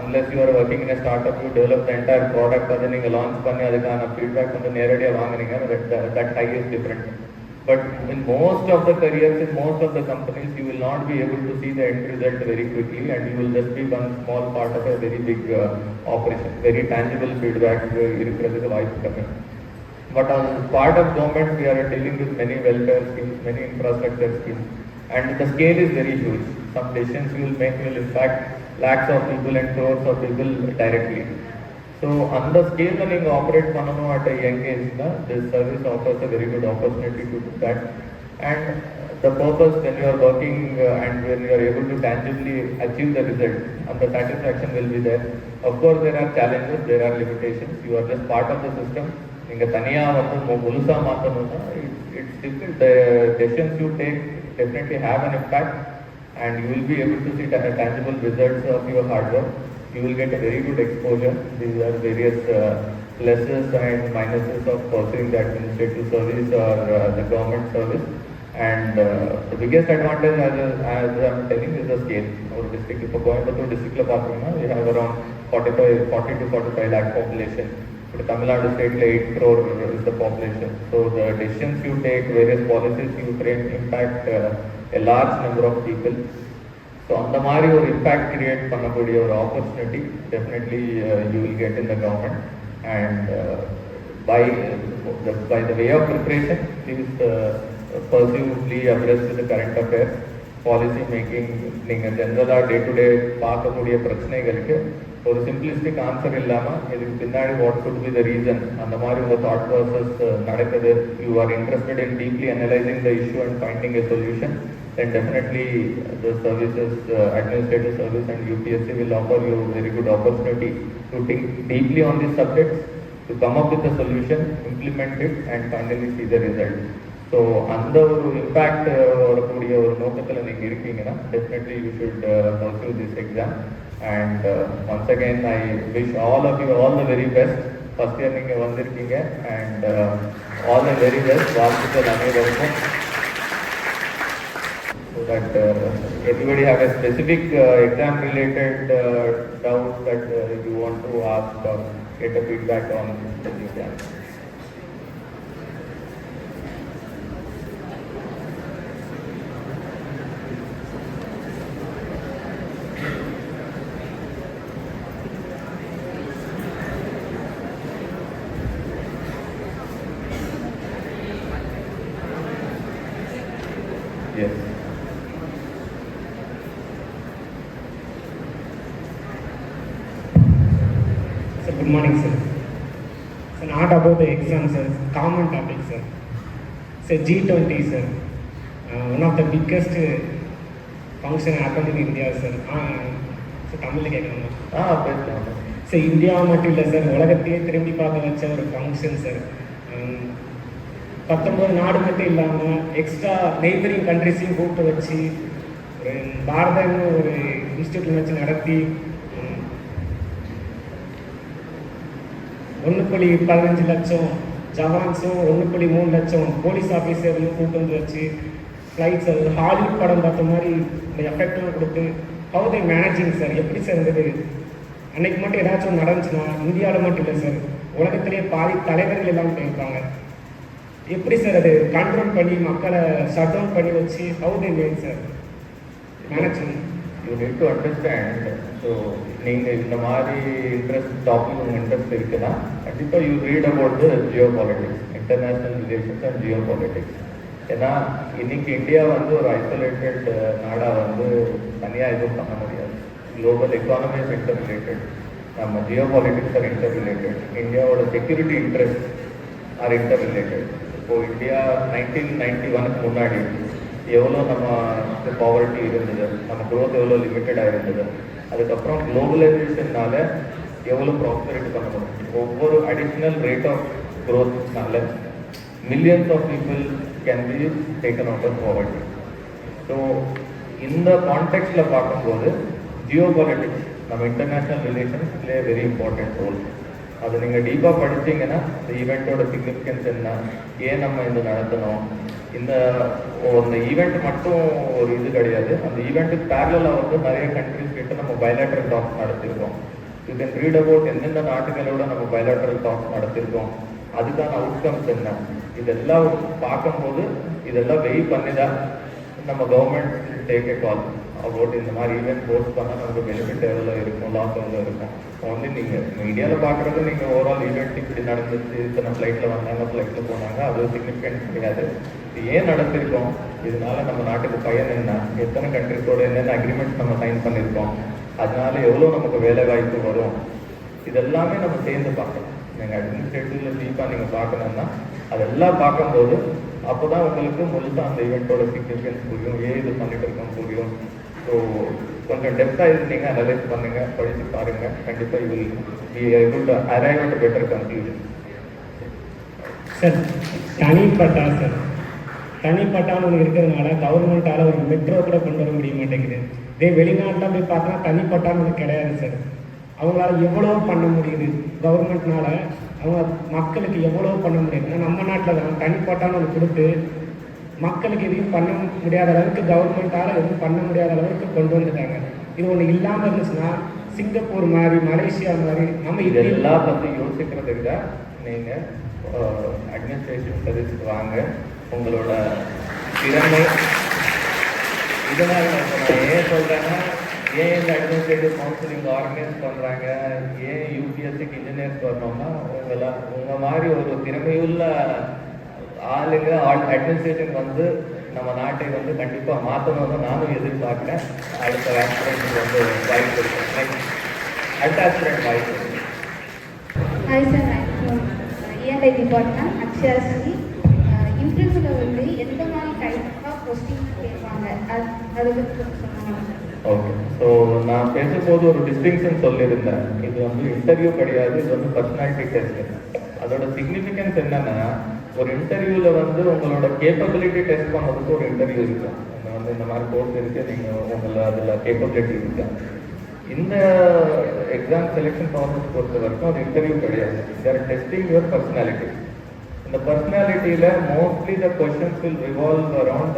unless you are working in a startup. You develop the entire product, அதை நீங்கள் launch பண்ணி அதுக்கான feedback வந்து நேரடியாக வாங்குனீங்க. That high is different. But in most of the careers, in most of the companies, you will not be able to see the end result very quickly, and you will just be one small part of a very big operation. Very tangible feedback இருக்கிறதுக்கு வாய்ப்பு கம்மி. But as part of government, we are dealing with many welfare schemes, many infrastructure schemes. And the scale is very huge. Some decisions you will make will impact lakhs of people and crores of people directly. So on the scale when you operate panano at a young age, this service offers a very good opportunity to do that. And the purpose when you are working and when you are able to tangibly achieve the result, and the satisfaction will be there. Of course, there are challenges, there are limitations. You are just part of the system. நீங்கள் தனியாக வந்து முழுசாக மாற்றணும்னா it's difficult. The decisions you take definitely have an impact, and you will be able to see tangible results of your hard work. You will get a very good exposure. These are various pluses and minuses of pursuing the administrative service or the government service. And the biggest advantage, as I am telling, is the scale. Our district, if Coimbatore district we have around 40 to 45 lakh population. Tamil Nadu state 8 crore is the population. So the decisions you take, various policies you frame, impact a large number of people. So on the mari or impact create pannakodiya or opportunity, definitely you will get in the government. And by the way of preparation, please pursue abreast with the current affairs, policy making. நீங்கள் ஜென்ரலாக day to day பார்க்கக்கூடிய பிரச்சனைகளுக்கு ஒரு simplistic answer இல்லாமல் இதுக்கு பின்னாடி what could be the reason, அந்த மாதிரி உங்கள் தாட் ப்ராசஸ் நடக்குது, you are interested in deeply analysing the issue and finding a solution, then definitely the services, administrative service and UPSC will offer you very good opportunity to think deeply on these subjects, to come up with a solution, implement it and finally see the result. So அந்த ஒரு impact வரக்கூடிய ஒரு நோக்கத்தில் நீங்கள் இருக்கீங்கன்னா definitely you should pursue this exam. And once again I wish all of you all the very best. First year நீங்கள் வந்திருக்கீங்க, and all the very best. வாழ்த்துக்கள் அனைவருக்கும். So that everybody have a specific exam related doubt that you want to ask or get a feedback on the exam. Yes. Sir, good morning, sir. Sir, not about the exam, sir. Common topic, sir. Sir, G20, sir. One of the biggest function happened in India, sir. Sir, Tamil கேட்கணும். பேசலாம். Sir, India மட்டும் இல்லை sir, உலகத்தையே திரும்பி பார்க்க வச்ச ஒரு function sir. 19 நாடு மட்டும் இல்லாமல் எக்ஸ்ட்ரா நெய்பரிங் கண்ட்ரிஸையும் கூப்பிட்டு வச்சு ஒரு பாரதம்னு ஒரு இன்ஸ்டியூட்டில் வச்சு நடத்தி 1.15 லட்சம் ஜவான்ஸும் 1.3 லட்சம் போலீஸ் ஆஃபீஸரையும் கூட்டு வந்து வச்சு ஃப்ளைட்ஸ் ஹாலிவுட் படம் பார்த்த மாதிரி இந்த எஃபெக்ட்லாம் கொடுத்து ஹவு தே மேனேஜிங் சார், எப்படி சார் இருந்தது? அன்னைக்கு மட்டும் ஏதாச்சும் ஒன்று நடந்துச்சுன்னா இந்தியாவில் மட்டும் இல்லை சார், உலகத்திலேயே பாதி தலைவர்கள் எல்லாம் போயிருப்பாங்க. எப்படி சார் அது கண்ட்ரோல் பண்ணி மக்களை ஷட் டவுன் பண்ணி வச்சு how they made sir management? You need to understand. So நீங்கள் இந்த மாதிரி டாபிக் உங்கள் இன்ட்ரெஸ்ட் இருக்குன்னா கண்டிப்பாக you read about the Jio politics, international relations and Jio politics. ஏன்னா இன்னைக்கு இந்தியா வந்து ஒரு ஐசோலேட்டட் நாடாக வந்து தனியாக எதுவும் பண்ண முடியாது. Global economy is interrelated, நம்ம geopolitics are interrelated, இந்தியாவோட security interest are interrelated. இப்போது இந்தியா 1991 முன்னாடி எவ்வளோ நம்ம பாவர்ட்டி இருந்தது, நம்ம க்ரோத் எவ்வளோ லிமிட்டடாக இருந்தது. அதுக்கப்புறம் குளோபலைசேஷன்னால எவ்வளோ ப்ராஸ்பரிட்டி பண்ண முடியும். ஒவ்வொரு அடிஷ்னல் ரேட் ஆஃப் க்ரோத்னால millions of people can be taken out of poverty. So இந்த கான்டெக்ட்ல பார்க்கும்போது ஜியோ பாலிட்டிக்ஸ் நம்ம international relations play very important role. அது நீங்கள் டீப்பாக படித்தீங்கன்னா இந்த ஈவெண்ட்டோட சிக்னிஃபிகன்ஸ் என்ன, ஏன் நம்ம இது நடத்தணும், இந்த ஈவெண்ட் மட்டும் ஒரு இது கிடையாது. அந்த ஈவெண்ட்டுக்கு பேரலாக வந்து நிறைய கண்ட்ரிஸ் கிட்ட நம்ம பைலேட்டரல் டாக்ஸ் நடத்திருக்கோம். யூ கேன் ரீட் அபவுட் எந்தெந்த நாட்டுகளோட நம்ம பைலேட்டரல் டாக்ஸ் நடத்திருக்கோம், அதுக்கான அவுட்கம்ஸ் என்ன, இதெல்லாம் பார்க்கும்போது இதெல்லாம் வெயிட் பண்ணிதான் நம்ம government take a call about இந்த மாதிரி ஈவெண்ட் போஸ்ட் பண்ணால் நமக்கு பெனிஃபிட் எவ்வளோ இருக்கும், லாஸ் எவ்வளோ இருக்கும். வந்து நீங்கள் மீடியாவில் பார்க்குறது நீங்கள் ஓவரால் ஈவெண்ட் இப்படி நடந்துச்சு, இத்தனை ஃப்ளைட்டில் வந்தாங்க, ஃப்ளைட்டில் போனாங்க, அது சிக்னிஃபிகன்ஸ் கிடையாது. இது ஏன் நடத்திருக்கோம், இதனால நம்ம நாட்டுக்கு பயன் என்ன, எத்தனை கண்ட்ரிஸோட என்னென்ன அக்ரிமெண்ட்ஸ் நம்ம சைன் பண்ணியிருக்கோம், அதனால எவ்வளோ நமக்கு வேலை வாய்ப்பு வரும், இதெல்லாமே நம்ம சேர்ந்து பார்க்கணும். நீங்கள் அட்மினிஸ்ட்ரேட்டிவ்ல டீப்பாக நீங்கள் பார்க்கணுன்னா அதெல்லாம் பார்க்கும்போது அப்போ தான் உங்களுக்கு முழுசாக அந்த ஈவெண்ட்டோட சிக்னிஃபிகன்ஸ் புரியும், ஏன் இது பண்ணிட்டு இருக்கோம் புரியும். ஸோ கொஞ்சம் டெப்த்தாக இருந்தீங்க, அனலைஸ் பண்ணுங்கள், படித்து பாருங்கள், கண்டிப்பாக you will be able to arrive at better conclusion. Sir தனிப்பட்டான்னு ஒன்று இருக்கிறதுனால கவர்மெண்ட்டால் ஒரு மெட்ரோ கூட கொண்டு வர முடிய மாட்டேங்குது. இதே வெளிநாட்டில் போய் பார்த்தா தனிப்பட்டான்னு ஒன்று கிடையாது சார். அவங்களால எவ்வளோ பண்ண முடியுது, கவர்மெண்ட்னால அவங்க மக்களுக்கு எவ்வளோ பண்ண முடியுது. நம்ம நாட்டில் தான் தனிப்பட்டான்னு ஒன்று கொடுத்து மக்களுக்கு எதையும் பண்ண முடியாத அளவுக்கு கவர்மெண்ட்டால் எதுவும் பண்ண முடியாத அளவுக்கு கொண்டு வந்துட்டாங்க. இது ஒன்று இல்லாமல் இருந்துச்சுன்னா சிங்கப்பூர் மாதிரி, மலேசியா மாதிரி நம்ம இதெல்லாம் பற்றி யோசிக்கிறதுக்கு தான் நீங்கள் அட்மினிஸ்ட்ரேஷன் சர்வீஸுக்கு வாங்க. உங்களோட திறமை இதனால் நான் ஏன் சொல்கிறேன்னா, ஏன் இந்த அட்மினிஸ்ட்ரேட்டிவ் கவுன்சிலிங் ஆர்கனைஸ் பண்ணுறாங்க, ஏன் யூபிஎஸ்சிக்கு இன்ஜினியர்ஸ் வரணும்னா உங்கள் மாதிரி ஒரு திறமையுள்ள ஆளுங்க அட்மினிஸ்ட்ரேஷன் வந்து நம்ம நாட்டை வந்து கண்டிப்பாக மாற்றணும்னு நானும் எதிர்பார்க்குறேன். அடுத்த ஆஸ்பிரண்ட் வந்து வாய்ப்பு இருக்கேன், அடுத்த ஆஸ்பிரண்ட் வாய்ப்பு இருக்கு. ஹாய் சார், நான் இஎன்ஐ டிபார்ட்மெண்ட் அக்ஷயாஸ்ரீ. இன்டர்வியூவில் வந்து எந்த மாதிரி டைப் ஆஃப் கொஸ்டின்ஸ் கேட்பாங்க அது சொன்னாங்க. ஓகே, ஸோ நான் பேசும்போது ஒரு டிஸ்டிங்ஷன் சொல்லியிருந்தேன். இது வந்து இன்டர்வியூ கிடையாது, இது வந்து பர்சனாலிட்டி டெஸ்ட். அதோட சிக்னிஃபிகன்ஸ் என்னன்னா, ஒரு இன்டர்வியூவில் வந்து உங்களோட கேப்பபிலிட்டி டெஸ்ட் பண்ணுறதுக்கு ஒரு இன்டர்வியூ இருக்கும். வந்து இந்த மாதிரி கோர்ஸ் இருக்குது, நீங்கள் உங்களை அதில் கேப்பபிலிட்டி இருக்கு. இந்த எக்ஸாம் செலெக்ஷன் ப்ராசஸ் பொறுத்த வரைக்கும் அது இன்டர்வியூ கிடையாது. They're testing your personality. இந்த பர்சனாலிட்டியில் mostly the questions will revolve around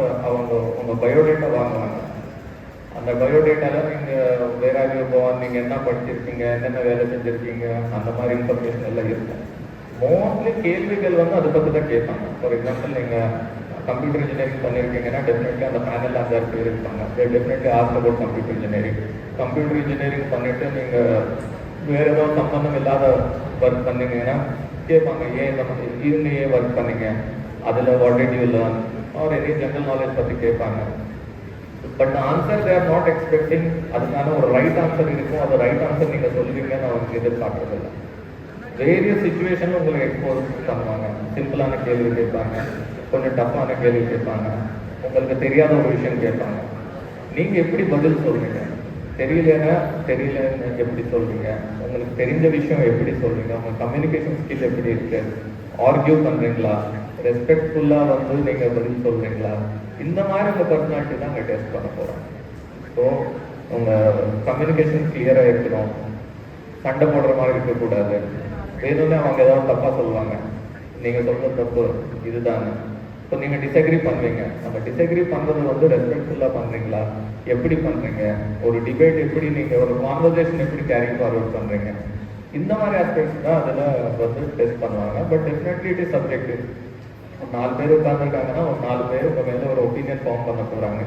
உங்கள் பயோடேட்டா வாங்குவாங்க. அந்த பயோடேட்டாவில் நீங்கள் வேற நீங்கள் என்ன படிச்சிருக்கீங்க, என்னென்ன வேலை செஞ்சுருக்கீங்க, அந்த மாதிரி இன்ஃபர்மேஷன் எல்லாம் இருக்கும். மோஸ்ட்லி கேள்விகள் வந்து அதை பற்றி தான் கேட்பாங்க. ஃபார் எக்ஸாம்பிள், நீங்கள் கம்ப்யூட்டர் இன்ஜினியரிங் பண்ணியிருக்கீங்கன்னா டெஃபினெட்லி அந்த பேனல் 5 பேர் இருப்பாங்க. Definitely ask about computer engineering. Computer engineering பண்ணிவிட்டு நீங்கள் வேறு ஏதோ சம்பந்தம் இல்லாத ஒர்க் பண்ணீங்கன்னா கேட்பாங்க, இவங்க ஏன் ஒர்க் பண்ணீங்க, அதில் what did you learn or any general knowledge பற்றி கேட்பாங்க. But answer they are not expecting. அதுக்கான ஒரு ரைட் ஆன்சர் இருக்கும், அந்த ரைட் ஆன்சர் நீங்கள் சொல்லுவீங்கன்னு அவங்க எதிர்பார்க்கறதில்லை. வேரியஸ் சுச்சுவேஷனில் உங்களுக்கு எக்ஸ்போஸ் பண்ணுவாங்க. சிம்பிளான கேள்வி கேட்பாங்க, கொஞ்சம் டஃப்பான கேள்வி கேட்பாங்க, உங்களுக்கு தெரியாத ஒரு விஷயம் கேட்பாங்க. நீங்கள் எப்படி பதில் சொல்வீங்க? தெரியலன்னா தெரியலன்னு எப்படி சொல்வீங்க? உங்களுக்கு தெரிஞ்ச விஷயம் எப்படி சொல்வீங்க? உங்கள் கம்யூனிகேஷன் ஸ்கில் எப்படி இருக்கு? ஆர்கியூ பண்ணுறீங்களா? ரெஸ்பெக்ட்ஃபுல்லாக வந்து நீங்கள் பதில் சொல்கிறீங்களா? இந்த மாதிரி உங்கள் பர்சனாலிட்டி தான் அங்கே டெஸ்ட் பண்ண போகிறோம். ஸோ உங்கள் கம்யூனிகேஷன் கிளியராக இருக்கணும், சண்டை போடுற மாதிரி இருக்கக்கூடாது, வேணும்னே அவங்க ஏதாவது தப்பாக சொல்லுவாங்க, நீங்கள் சொல்கிற தப்பு இதுதானே. இப்போ நீங்கள் டிஸ்அக்ரி பண்ணுவீங்க. நம்ம டிஸ்அக்ரி பண்ணுறது வந்து ரெஸ்பெக்ட்ஃபுல்லாக பண்ணுறீங்களா, எப்படி பண்ணுறீங்க, ஒரு டிபேட் எப்படி நீங்கள் ஒரு கான்வர்சேஷன் எப்படி கேரி ஃபார்வர்ட் பண்ணுறீங்க, இந்த மாதிரி ஆஸ்பெக்ட்ஸ் தான் அதில் வந்து டெஸ்ட் பண்ணுவாங்க. But definitely it is subjective. ஒரு 4 பேர் உட்காந்துருக்காங்கன்னா ஒரு 4 பேர் உங்கள் மேலே ஒரு ஒப்பீனியன் ஃபார்ம் பண்ண போகிறாங்க.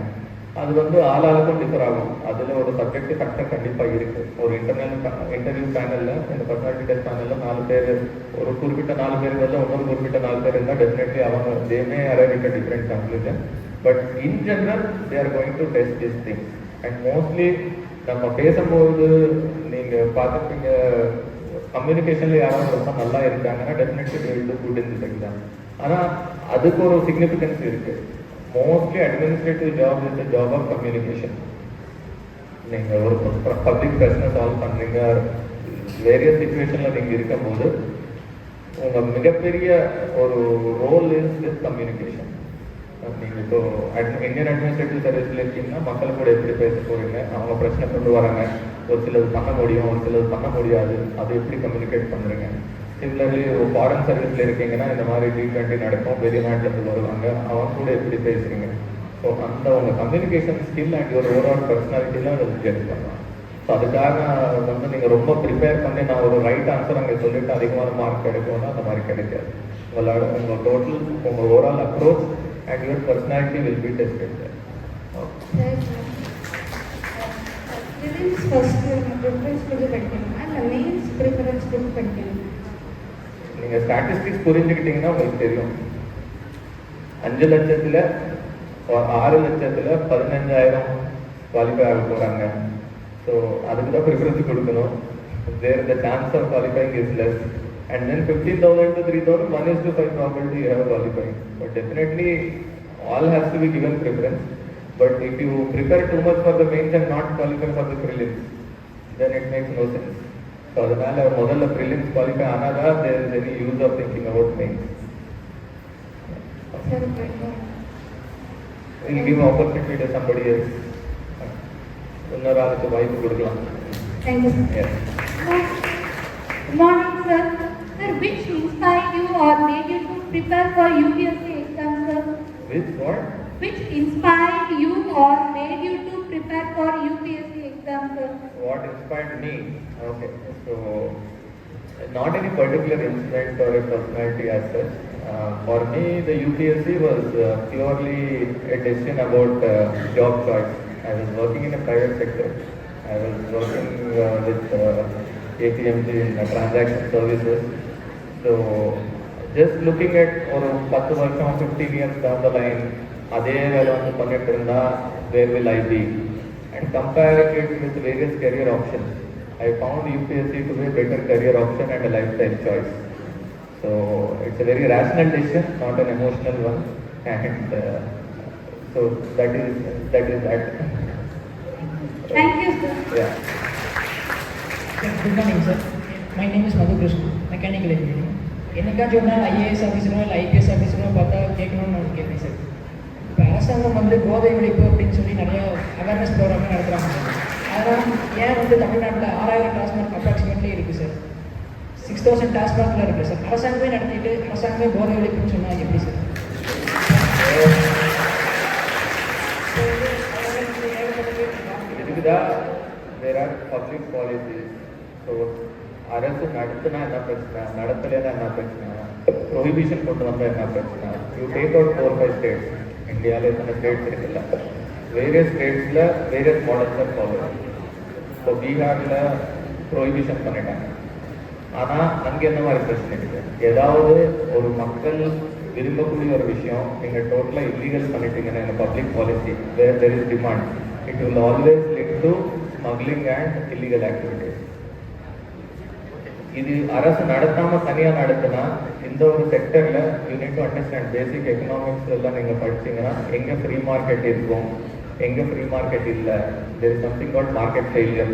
அது வந்து ஆளாளுக்கும் டிஃபர் ஆகும். அதில் ஒரு சப்ஜெக்டிவ் ஃபேக்டர் கண்டிப்பாக இருக்குது. ஒரு இன்டர்வியூ பேனலில், இந்த பர்சனாலிட்டி டெஸ்ட் பேனலில் 4 பேர், ஒரு குறிப்பிட்ட 4 பேர் வந்து இன்னொரு குறிப்பிட்ட 4 பேர் இருந்தால் டெஃபினெட்லி அவங்க they may arrive at different conclusion. But in general they are going to test this thing. And mostly நம்ம பேசும்போது நீங்கள் பார்த்துருப்பீங்க, கம்யூனிகேஷனில் யாராவது ரொம்ப நல்லா இருக்காங்கன்னா definitely they will do good in this exam. ஆனால் அதுக்கு ஒரு சிக்னிஃபிகன்ஸ் இருக்குது. Mostly administrative job is the job of communication. நீங்கள் ஒரு பப்ளிக் பிரச்சனை சால்வ் பண்ணுறீங்க, வேரியஸ் சுச்சுவேஷனில் நீங்கள் இருக்கும்போது உங்கள் மிகப்பெரிய ஒரு ரோல் இஸ் கம்யூனிகேஷன். நீங்கள் இப்போ இந்தியன் அட்மினிஸ்ட்ரேட்டிவ் சர்வீஸில் இருக்கீங்கன்னா மக்கள் கூட எப்படி பேச போகிறீங்க, அவங்க பிரச்சனை கொண்டு வராங்க, ஒரு சிலது பண்ண முடியும், ஒரு சிலது பண்ண முடியாது, அதை எப்படி கம்யூனிகேட் பண்ணுறீங்க. சிமிலர்லி ஒரு ஃபாரின் சர்வீஸில் இருக்கீங்கன்னா இந்த மாதிரி G20 நடக்கும், வெளிநாட்டிலேருந்து வருவாங்க, அவங்க கூட எப்படி பேசுகிறீங்க. ஸோ அந்த உங்கள் கம்யூனிகேஷன் ஸ்கில் அண்ட் ஒரு ஓவரால் பர்சனாலிட்டிலாம் அதை ஜட்ஜ் பண்ணலாம். ஸோ அதுக்காக வந்து நீங்கள் ரொம்ப ப்ரிப்பேர் பண்ணி நான் ஒரு ரைட் ஆன்சர் அங்கே சொல்லிட்டு அதிகமான மார்க் கிடைக்கும்னா அந்த மாதிரி கிடைக்காது. உங்கள் டோட்டல், உங்கள் overall approach and your personality will be tested. Prelims first preference கொடுத்து படிக்கணுமா இல்லை மெயின்ஸ் ப்ரிஃபரன்ஸ் கொடுத்து படிக்கணுமா? நீங்கள் ஸ்டாட்டிஸ்டிக்ஸ் புரிஞ்சுக்கிட்டீங்கன்னா உங்களுக்கு தெரியும். 5 லட்சத்தில் 6 லட்சத்தில் 15,000 குவாலிஃபை ஆக போகிறாங்க. ஸோ அதுக்கு தான் ப்ரிஃபரன்ஸ் கொடுக்கணும். There the chance of qualifying is less. And then 15,000 to 3,000, 1:5 probability you have qualifying. But definitely all has to be given preference. But if you prepare too much for the mains and not qualify for the prelims, then it makes no sense. So adanaala modalla prelims qualify anada there is any use of thinking about mains. We'll give opportunity to somebody else. Unnaradukku vaaipu kodukalam. Thank you. Yes. Good morning, sir. Sir, which inspired you or made you to prepare for UPSC exam, sir? Which what? Which inspired you or made you to prepare for UPSC exam, sir? What inspired me? Okay, so not any particular incident or a personality as such. For me, the UPSC was purely a decision about job choice. I was working in a private sector. I was working with APMG in transaction services. So just looking at or 10 வருஷம் 15 years down the line, அதே வேலை வந்து பண்ணிட்டு இருந்தா where will I be? And comparing it with various career options, I found UPSC to be a better career option and a lifestyle choice. So it's a very rational decision, not an emotional one. And so that is that. Thank you, sir. Yeah. Good morning, sir. My name is Madhu Krishna, mechanical engineering. என்னைக்காச்சும் ஒரு நாள் IAS ஆஃபீஸரோ இல்லை IPS ஆஃபீஸரோ பார்த்தா கேட்கணும்னு நான் கேட்பேன் sir. இப்போ அரசாங்கம் வந்து போதை ஒழிப்பு அப்படின்னு சொல்லி நிறைய அவேர்னஸ் ப்ரோக்ராம்லாம் நடத்துகிறாங்க சார். அதனால் ஏன் வந்து தமிழ்நாட்டில் 6,000 டாஸ்மார்க் அப்ராக்சிமேட்லி இருக்குது சார், 6,000 டாஸ்மார்க்கில் இருக்குது சார். அரசாங்கமே நடத்திட்டு அரசாங்கமே போதை ஒழிப்புன்னு சொன்னால் எப்படி சார்? இதுக்குதான் there are public policies. So அரசு நடத்தினா என்ன பிரச்சனை, நடத்தலைன்னா என்ன பிரச்சனை, ப்ரொஹிபிஷன் கொண்டு வந்தால் என்ன பிரச்சனை. You take out 4-5 states. இந்தியாவில் எத்தனை ஸ்டேட்ஸ் இருக்குல்ல, வேரியஸ் ஸ்டேட்ஸில் வேரியஸ் மாடல்ஸை ஃபாலோ. இப்போ பீகாரில் ப்ரொஹிபிஷன் பண்ணிட்டாங்க. ஆனால் அங்கே என்ன மாதிரி பிரச்சனை இருக்குது, ஏதாவது ஒரு மக்கள் விரும்பக்கூடிய ஒரு விஷயம் நீங்கள் டோட்டலாக இல்லீகல் பண்ணிட்டீங்கன்னா இந்த public policy where there is demand, it will always lead to smuggling and illegal activities. இது அரசு நடத்தாமல் தனியாக நடத்தினா இந்த ஒரு செக்டரில் you need to understand basic economics எல்லாம் நீங்கள் படிச்சிங்கன்னா எங்கே ஃப்ரீ மார்க்கெட் இருக்கும், எங்கே ஃப்ரீ மார்க்கெட் இல்லை, there is something called market failure.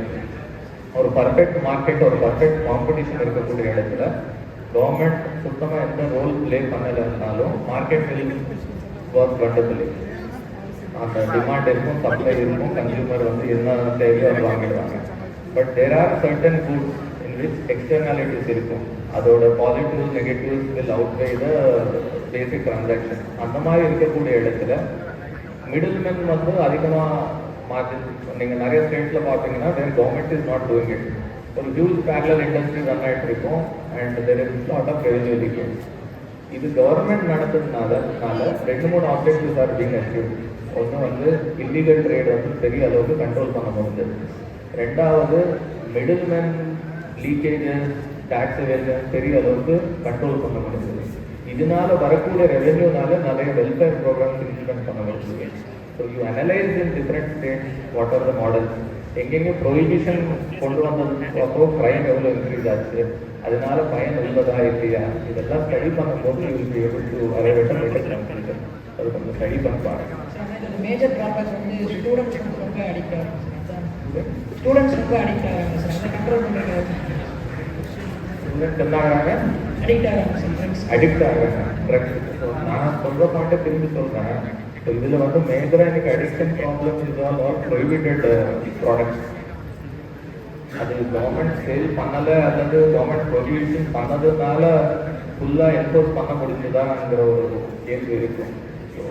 ஒரு பர்ஃபெக்ட் மார்க்கெட், ஒரு பர்ஃபெக்ட் காம்படிஷன் இருக்கக்கூடிய இடத்துல கவர்மெண்ட் சுத்தமாக எந்த ரோல் ப்ளே பண்ணலைன்னாலும் மார்க்கெட் வில் ஒர்க் வண்டர்ஃபுல்லி. அந்த டிமாண்ட் இருக்கும், சப்ளை இருக்கும், கன்சியூமர் வந்து என்ன தேவையோ அது வாங்கிடுவாங்க. But there are certain goods in which externalities இருக்கும். அதோட positive negatives will outweigh the basic transaction. அந்த மாதிரி இருக்கக்கூடிய இடத்துல மிடில்மேன் வந்து அதிகமாக மார்ஜின் நீங்கள் நிறைய ஸ்டேட்ஸில் பார்த்தீங்கன்னா their government is not doing it. ஒரு ஹியூஜ் parallel industry ரன் ஆகிட்டு இருக்கும் and there is lot of revenue leakage. இது கவர்மெண்ட் நடத்துறதுனால 2-3 ஆப்ஜெக்டிவ்ஸ் ஆர் பீங் அச்சீவ். ஒன்று வந்து இல்லீகல் ட்ரேட் வந்து பெரிய அளவுக்கு கண்ட்ரோல் பண்ண முடியுது. ரெண்டாவது மிடில்மேன் லீக்கேஜஸ் டேக்ஸ் எவேஷன் பெரிய அளவுக்கு கண்ட்ரோல் பண்ண முடியுது. இதனால வரக்கூடிய ரெவென்யூனால நிறைய வெல்ஃபேர் ப்ரோக்ராம்ஸ் இம்ப்ளிமெண்ட் பண்ண முடியுது. So you analyse in different states what are the models. எங்கெங்கே ப்ரொஹிபிஷன் கொண்டு வந்தது அப்போ க்ரைம் எவ்வளோ இன்க்ரீஸ் ஆச்சு, அதனால பயன் உள்ளதா இல்லையா, இதெல்லாம் ஸ்டடி பண்ணும்போது you will be able to arrive at a better conclusion. அது கொஞ்சம் ஸ்டடி பண்ணி பாருங்க. மேஜர் ட்ராபேக் வந்து ஸ்டூடெண்ட்ஸ் வந்து ரொம்ப அடிக்ட் ஆகிறாங்க. ஸ்டூடெண்ட்ஸ் ரொம்ப அடிக்ட் ஆகிறாங்க சார். அதை கண்ட்ரோல் பண்ணுறது ஸ்டூடெண்ட்ஸ் என்ன ஆகிறாங்க? அடிக்ட் ஆகிறாங்க சார். ட்ரக்ஸ் அடிக்ட் ஆகிறாங்க ட்ரக்ஸ். ஸோ நான் சொல்கிற பாயிண்ட்டை திரும்பி சொல்கிறேன். ஸோ இதில் வந்து மேஜராக எனக்கு அடிக்ஷன் ப்ராப்ளம் இது ஆல் ப்ரொஹிபிட்டட் ப்ராடக்ட்ஸ். அது கவர்மெண்ட் சேல் பண்ணலை அல்லது கவர்மெண்ட் ப்ரொஹிபிஷன் பண்ணதுனால ஃபுல்லாக என்ஃபோர்ஸ் பண்ண முடிஞ்சுதாங்கிற ஒரு கேள்வி இருக்கும். So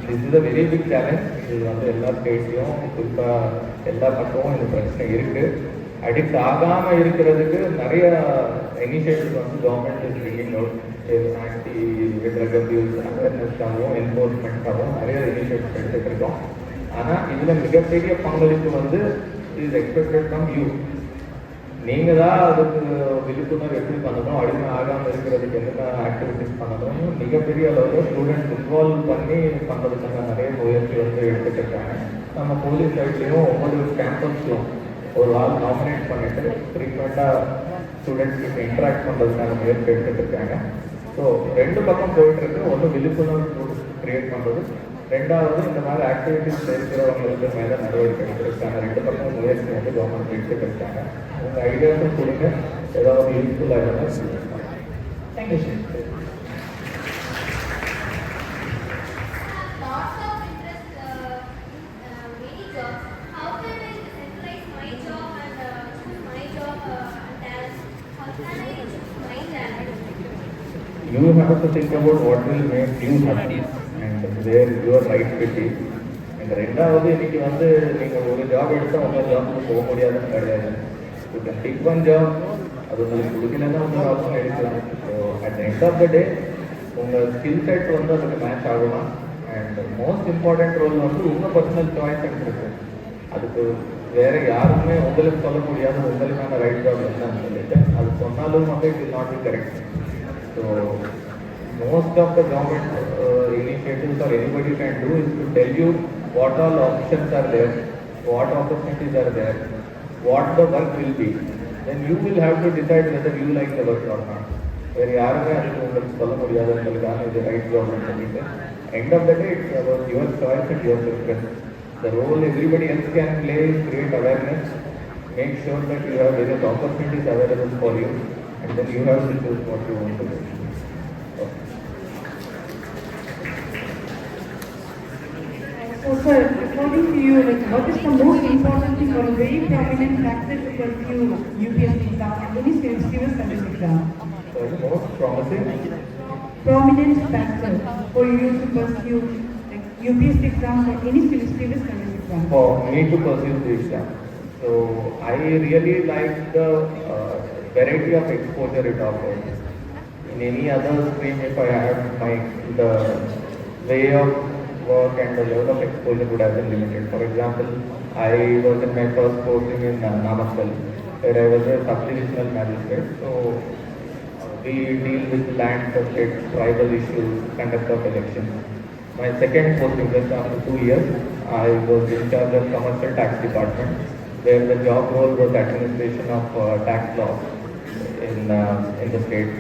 this is a very big challenge. இது வந்து எல்லா ஸ்டேட்லையும் குறிப்பாக எல்லா பக்கமும் இந்த பிரச்சனை இருக்குது. அடிக்ட் ஆகாமல் இருக்கிறதுக்கு நிறைய இனிஷியேட்டிவ் வந்து government is bringing out. Anti drug abuse அவேர்னஸ்க்காகவும் என்ஃபோர்ஸ்மெண்ட்காகவும் நிறைய இனிஷியேட்டிவ் எடுத்துகிட்டு இருக்கோம். ஆனால் இதில் மிகப்பெரிய பங்களிப்பு வந்து இஸ் எக்ஸ்பெக்டட் ஃப்ரம் யூ. நீங்கள் தான் அதுக்கு விழிப்புணர்வு எப்படி பண்ணணும், அடிமை ஆகாமல் இருக்கிறதுக்கு என்னென்ன ஆக்டிவிட்டிஸ் பண்ணணும், மிகப்பெரிய அளவில் ஸ்டூடெண்ட்ஸ் இன்வால்வ் பண்ணி பண்ணுறதுக்கான நிறைய முயற்சி வந்து எடுத்துகிட்டு இருக்காங்க. நம்ம போலீஸ் சைட்லேயும் ஒவ்வொரு கேம்பஸ்லையும் ஒரு ஆள் நாமினேட் பண்ணிட்டு ஃப்ரீக்வெண்ட்டாக ஸ்டூடெண்ட்ஸ் கிட்ட இன்ட்ராக்ட் பண்ணுறதுக்கான முயற்சி எடுத்துகிட்டு இருக்காங்க. ஸோ 2 பக்கம் போயிட்டுருக்கு. ஒன்று விழிப்புணர்வு கிரியேட் பண்ணுறது, ரெண்டாவது இந்த மாதிரி ஆக்டிவிட்டிஸ் இருக்கிறவங்களுக்கு மேலே நடவடிக்கை எடுத்திருக்காங்க. 2 பக்கம் முயற்சி வந்து கவர்மெண்ட் எடுத்துகிட்டு இருக்காங்க. உங்கள் ஐடியாஸும் கொடுங்க, ஏதாவது யூஸ்ஃபுல்லாக இருந்தால். Thank you sir. You have to think about what will make you happy and where your right fit is. And ரெண்டாவது இன்னைக்கு வந்து நீங்கள் ஒரு ஜாப் எடுத்தால் உங்கள் ஜாப்புக்கு போக முடியாதுன்னு கிடையாது. You can pick one job, அது உங்களுக்கு கொடுக்கலன்னா உங்கள் ஜாப்பும் எடுக்கலாம். So at the end of the day உங்கள் ஸ்கில் செட் வந்து அதுக்கு மேட்ச் ஆகலாம். அண்ட் மோஸ்ட் இம்பார்ட்டன்ட் ரோல் வந்து உங்கள் பர்சனல் சாய்ஸ் இருக்குது. அதுக்கு வேறு யாருமே உங்களுக்கு சொல்ல முடியாது உங்களுக்கான ரைட் ஜாப் என்னன்னு சொல்லிட்டு. அது சொன்னாலும் வந்து it will not be correct. So most of the government initiatives or anybody can do is to tell you what all options are there, what opportunities are there, what the work will be. Then you will have to decide whether you like the work or not. வேறு யாருமே அதுக்கு உங்களுக்கு சொல்ல முடியாது உங்களுக்கான இது right ஜாப்னு சொல்லிட்டு. End of the day it's about your choice and your preference. The role everybody else can play is create awareness, make sure that you have various opportunities available for you, and then you have to choose what you want to do. So sir, according to you, like, what is the most important thing or a very prominent factor to pursue UPSC exam and any civil service exam? So the most promising Prominent factor for you to pursue like UPSC exam or any civil service exam? for me to pursue the exam. So I really like the variety of exposure it offers. In any other stream, if I had the way of work and the level of exposure would have been limited. For example, I was in my first posting in Namakkal, where I was a subdivisional magistrate. So we deal with land, state, tribal issues, conduct of elections. My second posting, just after 2 years, I was in charge of commercial tax department, where the job role was administration of tax laws in the state.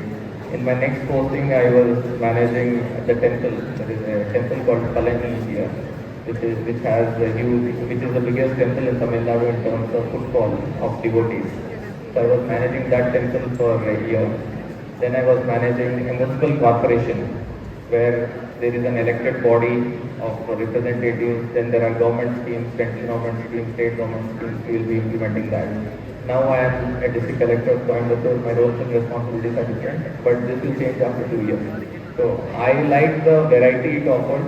In my next posting, I was managing the temple. There is a temple called Palani here, which is the biggest temple in Tamil Nadu in terms of footfall of devotees. So I was managing that temple for a year. Then I was managing a municipal corporation where there is an elected body of representatives, then there are government schemes, central government schemes, state government schemes, we will be implementing that. Now I am a district collector of Coimbatore, my roles and responsibilities are different, but this will change after 2 years. So I like the variety it offers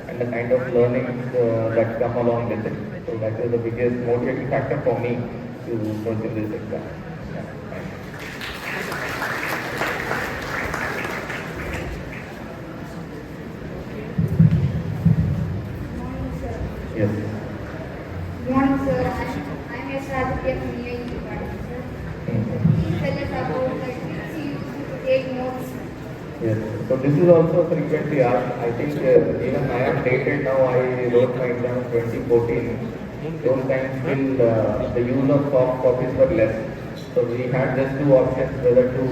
and the kind of learnings that come along with it. So that is the biggest motivating factor for me to pursue this exam. Yeah, thank you. Yes. Good morning, sir. I'm a Aditya from AAC department, sir. Please tell us about the tips you use to take notes. Yes. So this is also frequently asked. I think even I am dated now. I wrote my exam in 2014. Those times still the use of soft copies were less. So we had just two options, whether to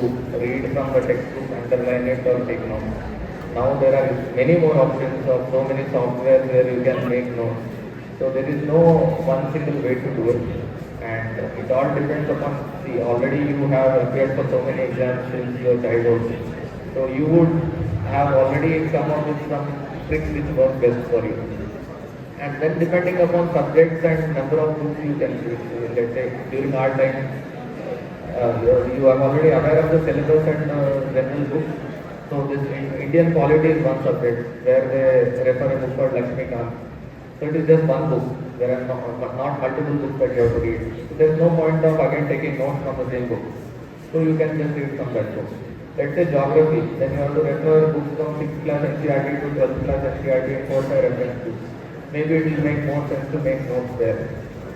read from the textbook, underline it, or take notes. Now there are many more options of so many software where you can make notes. So there is no one single way to do it. And it all depends upon, see, already you have appeared for so many exams since your childhood. So you would have already come up with some tricks which work best for you. And then depending upon subjects and number of books you can choose. Let's say during our time, you are already aware of the syllabus and general books. So this Indian polity is one subject where they refer a book called Lakshmikant. So it is just one book. There are not multiple books that you have to read. So there is no point of again taking notes from the same book. So you can just read from that book. Let's say geography, then you have to refer books from 6th class NCERT to 12th class NCERT and 4-5 reference books. Maybe it will make more sense to make notes there.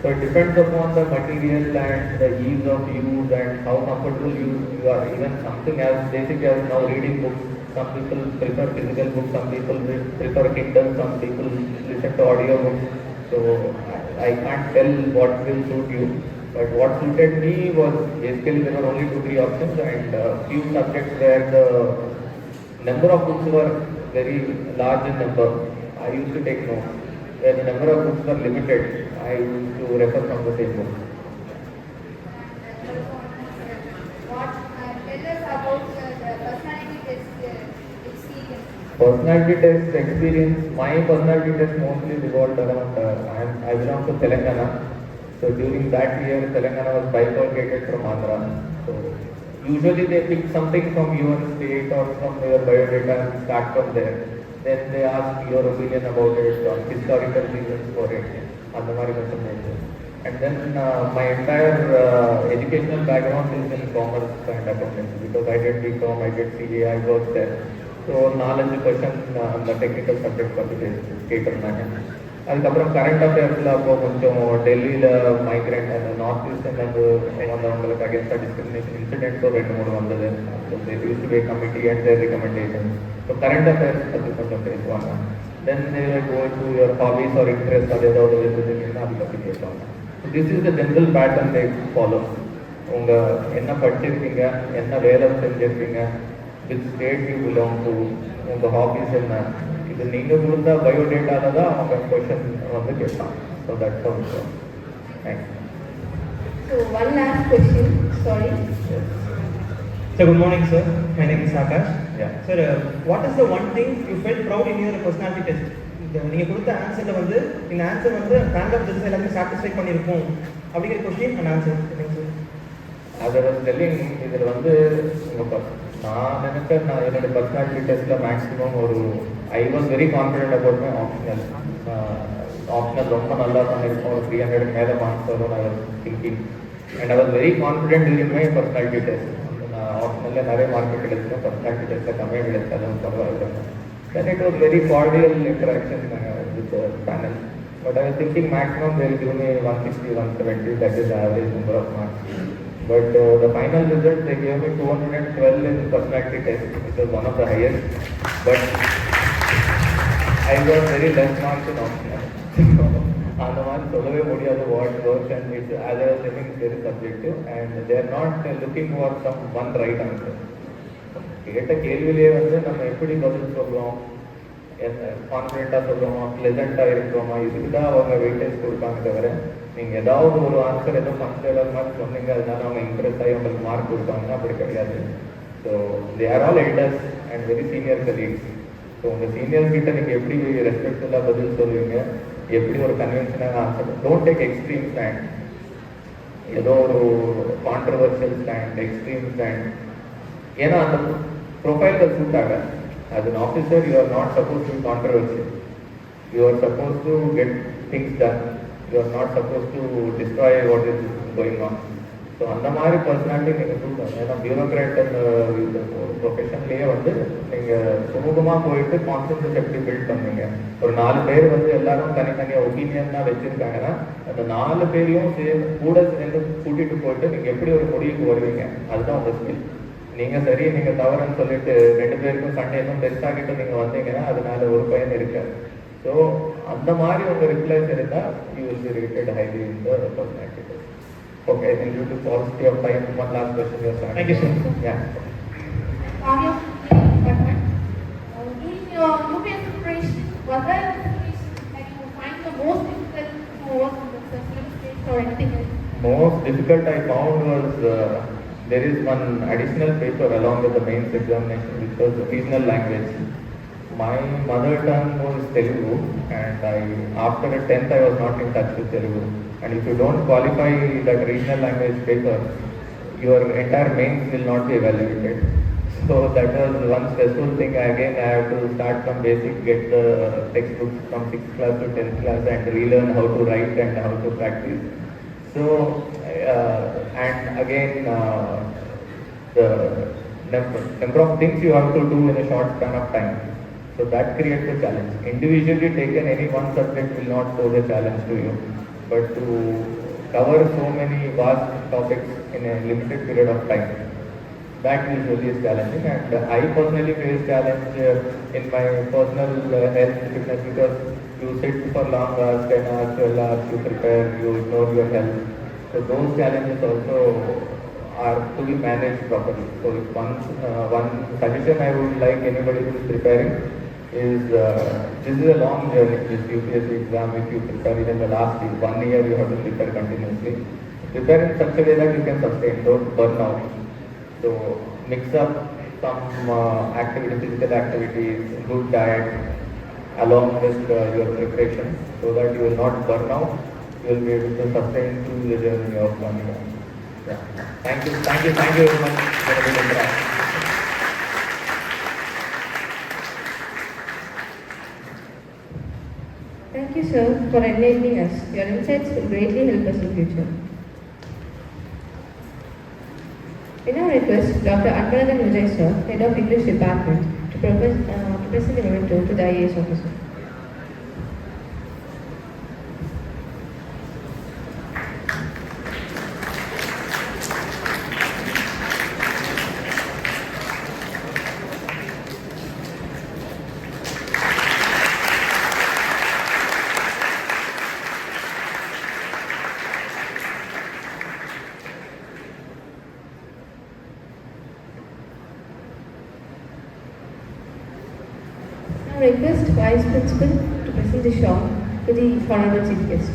So it depends upon the material and the ease of use and how comfortable you are. Even something as basic as now reading books. Some people prefer physical books, some people prefer Kindle, some people listen to audio books. So I can't tell what will suit you. But what suited me was basically there were only 2-3 options and few subjects where the number of books were very large in number. I used to take notes. Where the number of books were limited, I used to refer from the same book. What tell us about the personality test experience? Personality test experience, my personality test mostly revolved around, I belong to Telangana. So during that year, Telangana was bifurcated from Andhra. So usually they pick something from your state or from your biodata and start from there. Then they ask your opinion about it, or historical reasons for it, Andamari information. And then my entire educational background is in commerce and accountancy because I did BCom, I did CA, I worked there. So knowledge question on the technical subject for the state of Nagana. அதுக்கப்புறம் current அஃபேர்ஸில் அப்போ கொஞ்சம் டெல்லியில் migrant அந்த north ஈஸ்ட்லேருந்து வந்தவங்களுக்கு அகேன்ஸ்டாக discrimination இன்சிடென்ட்ஸும் 2-3 வந்தது. So there use to be committee and their recommendation. So current affairs பற்றி கொஞ்சம் பேசுவாங்க. Then they go to your hobbies or interest அது ஏதாவது இருந்துச்சுன்னா அதை பற்றி பேசுவாங்க. So this is the general pattern they follow. உங்கள் என்ன படிச்சிருக்கீங்க, என்ன வேலை செஞ்சுருக்கீங்க, with state you belong to, உங்கள் ஹாபீஸ் என்ன, இது நீங்கள் கொடுத்த பயோடேட்டாவில் தான் அவங்க கொஷன் வந்து கேட்பாங்க. So that's how it works. Thanks. So one last question, sorry. So good morning, sir. My name is Akash. Yeah. Sir, what is the one thing you felt proud in your personality test? நீங்கள் கொடுத்த ஆன்சரில் வந்து இந்த answer வந்து rank of judges எல்லாமே satisfy பண்ணியிருக்கும் அப்படிங்கிற question and answer sir. அதை telling இதில் வந்து உங்கள் நான் நினைச்சேன் நான் என்னோட பர்சனாலிட்டி டெஸ்ட்டில் மேக்ஸிமம் ஒரு I was very confident about my optional. Optional ரொம்ப நல்லா பண்ணியிருக்கோம், ஒரு 300 மேலே மார்க்ஸ் வரும் நான் thinking. And I was very confident during my personality test. நான் ஆப்ஷனலில் நிறைய மார்க் கிடைச்சேன், பர்சனாலிட்டி டெஸ்ட்டில் கம்மியாக கிடைச்சாலும் பரவாயில்லை. Then it was very cordial interaction with the panel. But I was thinking maximum they will give me 160, 170, that is the average number of marks. But the final result, they gave me 212 in personality test, which was one of the highest. But I got very less marks in optional. அந்த மாதிரி சொல்லவே முடியாது what works, and it's, as I was saying, it's very subjective and they are not looking for some one right answer. கேட்ட கேள்வியிலே வந்து நம்ம எப்படி பதில் சொல்கிறோம், கான்ஃபிடென்ட்டாக சொல்கிறோமா, ப்ளெசண்ட்டாக இருக்கிறோமா, இதுக்கு தான் அவங்க வெயிட்டேஜ் கொடுப்பாங்க. தவிர நீங்கள் ஏதாவது ஒரு ஆன்சர் ஏதோ ஃபஸ்ட் மாதிரி சொன்னீங்க அதனால அவங்க இம்ப்ரெஸ் ஆகி உங்களுக்கு மார்க் கொடுப்பாங்கன்னா அப்படி கிடையாது. So they are all elders and very senior colleagues. So உங்கள் சீனியர்ஸ் கிட்ட நீங்கள் எப்படி ரெஸ்பெக்ட்ஃபுல்லாக பதில் சொல்லுவீங்க, எப்படி ஒரு கன்வென்ஷனாக answer. Don't take extreme stand, ஏதோ ஒரு கான்ட்ரவர்ஷியல் ஸ்டாண்ட், எக்ஸ்ட்ரீம் ஸ்டாண்ட். ஏன்னா அந்த ப்ரொஃபைலில் சூட் ஆகாது. As an officer, you are not supposed to be controversial. You are supposed to get things done. You are not supposed to destroy what is going on. So அந்த மாதிரி personality நீங்கள் சூட்டணும். ஏன்னா bureaucrat ஒரு ப்ரொஃபஷன்லேயே வந்து நீங்கள் சுமூகமாக போயிட்டு கான்ஃபிடன்ஸ் எப்படி பில்ட் பண்ணுவீங்க. ஒரு 4 பேர் வந்து எல்லாரும் தனித்தனியாக ஒப்பீனியன் தான் வச்சுருக்காங்கன்னா அந்த 4 பேரையும் கூட சேர்ந்து கூட்டிகிட்டு போயிட்டு நீங்கள் எப்படி ஒரு முடிவுக்கு வருவீங்க, அதுதான் உங்கள் ஸ்கில். நீங்கள் சரி நீங்கள் தவறுன்னு சொல்லிட்டு 2 பேருக்கும் சண்டை இன்னும் பெருசாகிட்டு நீங்கள் வந்தீங்கன்னா அதனால ஒரு பயன் இருக்காது. ஸோ அந்த மாதிரி உங்கள் ரிப்ளைஸ் இருந்தால் you will B rated highly in the personality. Okay, I think due to paucity of time, one last question you have. Thank you, sir. Yeah. During your UPSC preparation, was there a situation that you find the most difficult to work on the film stage or anything else? Most difficult I found was there is one additional paper along with the mains examination which was regional language. My mother tongue was Telugu and after 10th I was not in touch with Telugu. And if you don't qualify that regional language paper, your entire mains will not be evaluated. So that was one stressful thing. Again, I have to start from basic, get the textbooks from 6th class to 10th class and relearn how to write and how to practice. So, and again, the number of things you have to do in a short span of time. So that creates a challenge. Individually taken, any one subject will not pose a challenge to you. But to cover so many vast topics in a limited period of time, that usually is challenging. And I personally face challenge in my personal health fitness because you sit for long hours, 10 hours, 12 hours, you prepare, you ignore your health. So those challenges also are to be managed properly. So if one suggestion I would like anybody who is preparing is this is a long journey, this UPSC exam. If you prepare even the last 1 year, you have to prepare continuously. Prepare in such a way that you can sustain, don't burn out. So mix up some physical activities, good diet along with your preparation so that you will not burn out. You will be able to sustain through the journey of 1 year. Yeah. Thank you very much for the interaction. Thank you, sir, for enlightening us. Your insights will greatly help us in future. We now request Dr. Akbalandan Vijay, sir, Head of English Department, to present the memento to the IAS officer. I request Vice Principal to present the shawl to the Honorable Chief Guest.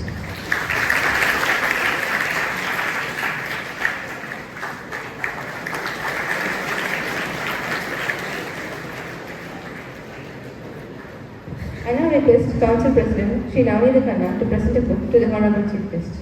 I now request Council President Shri Navneet Khanna to present a book to the Honorable Chief Guest.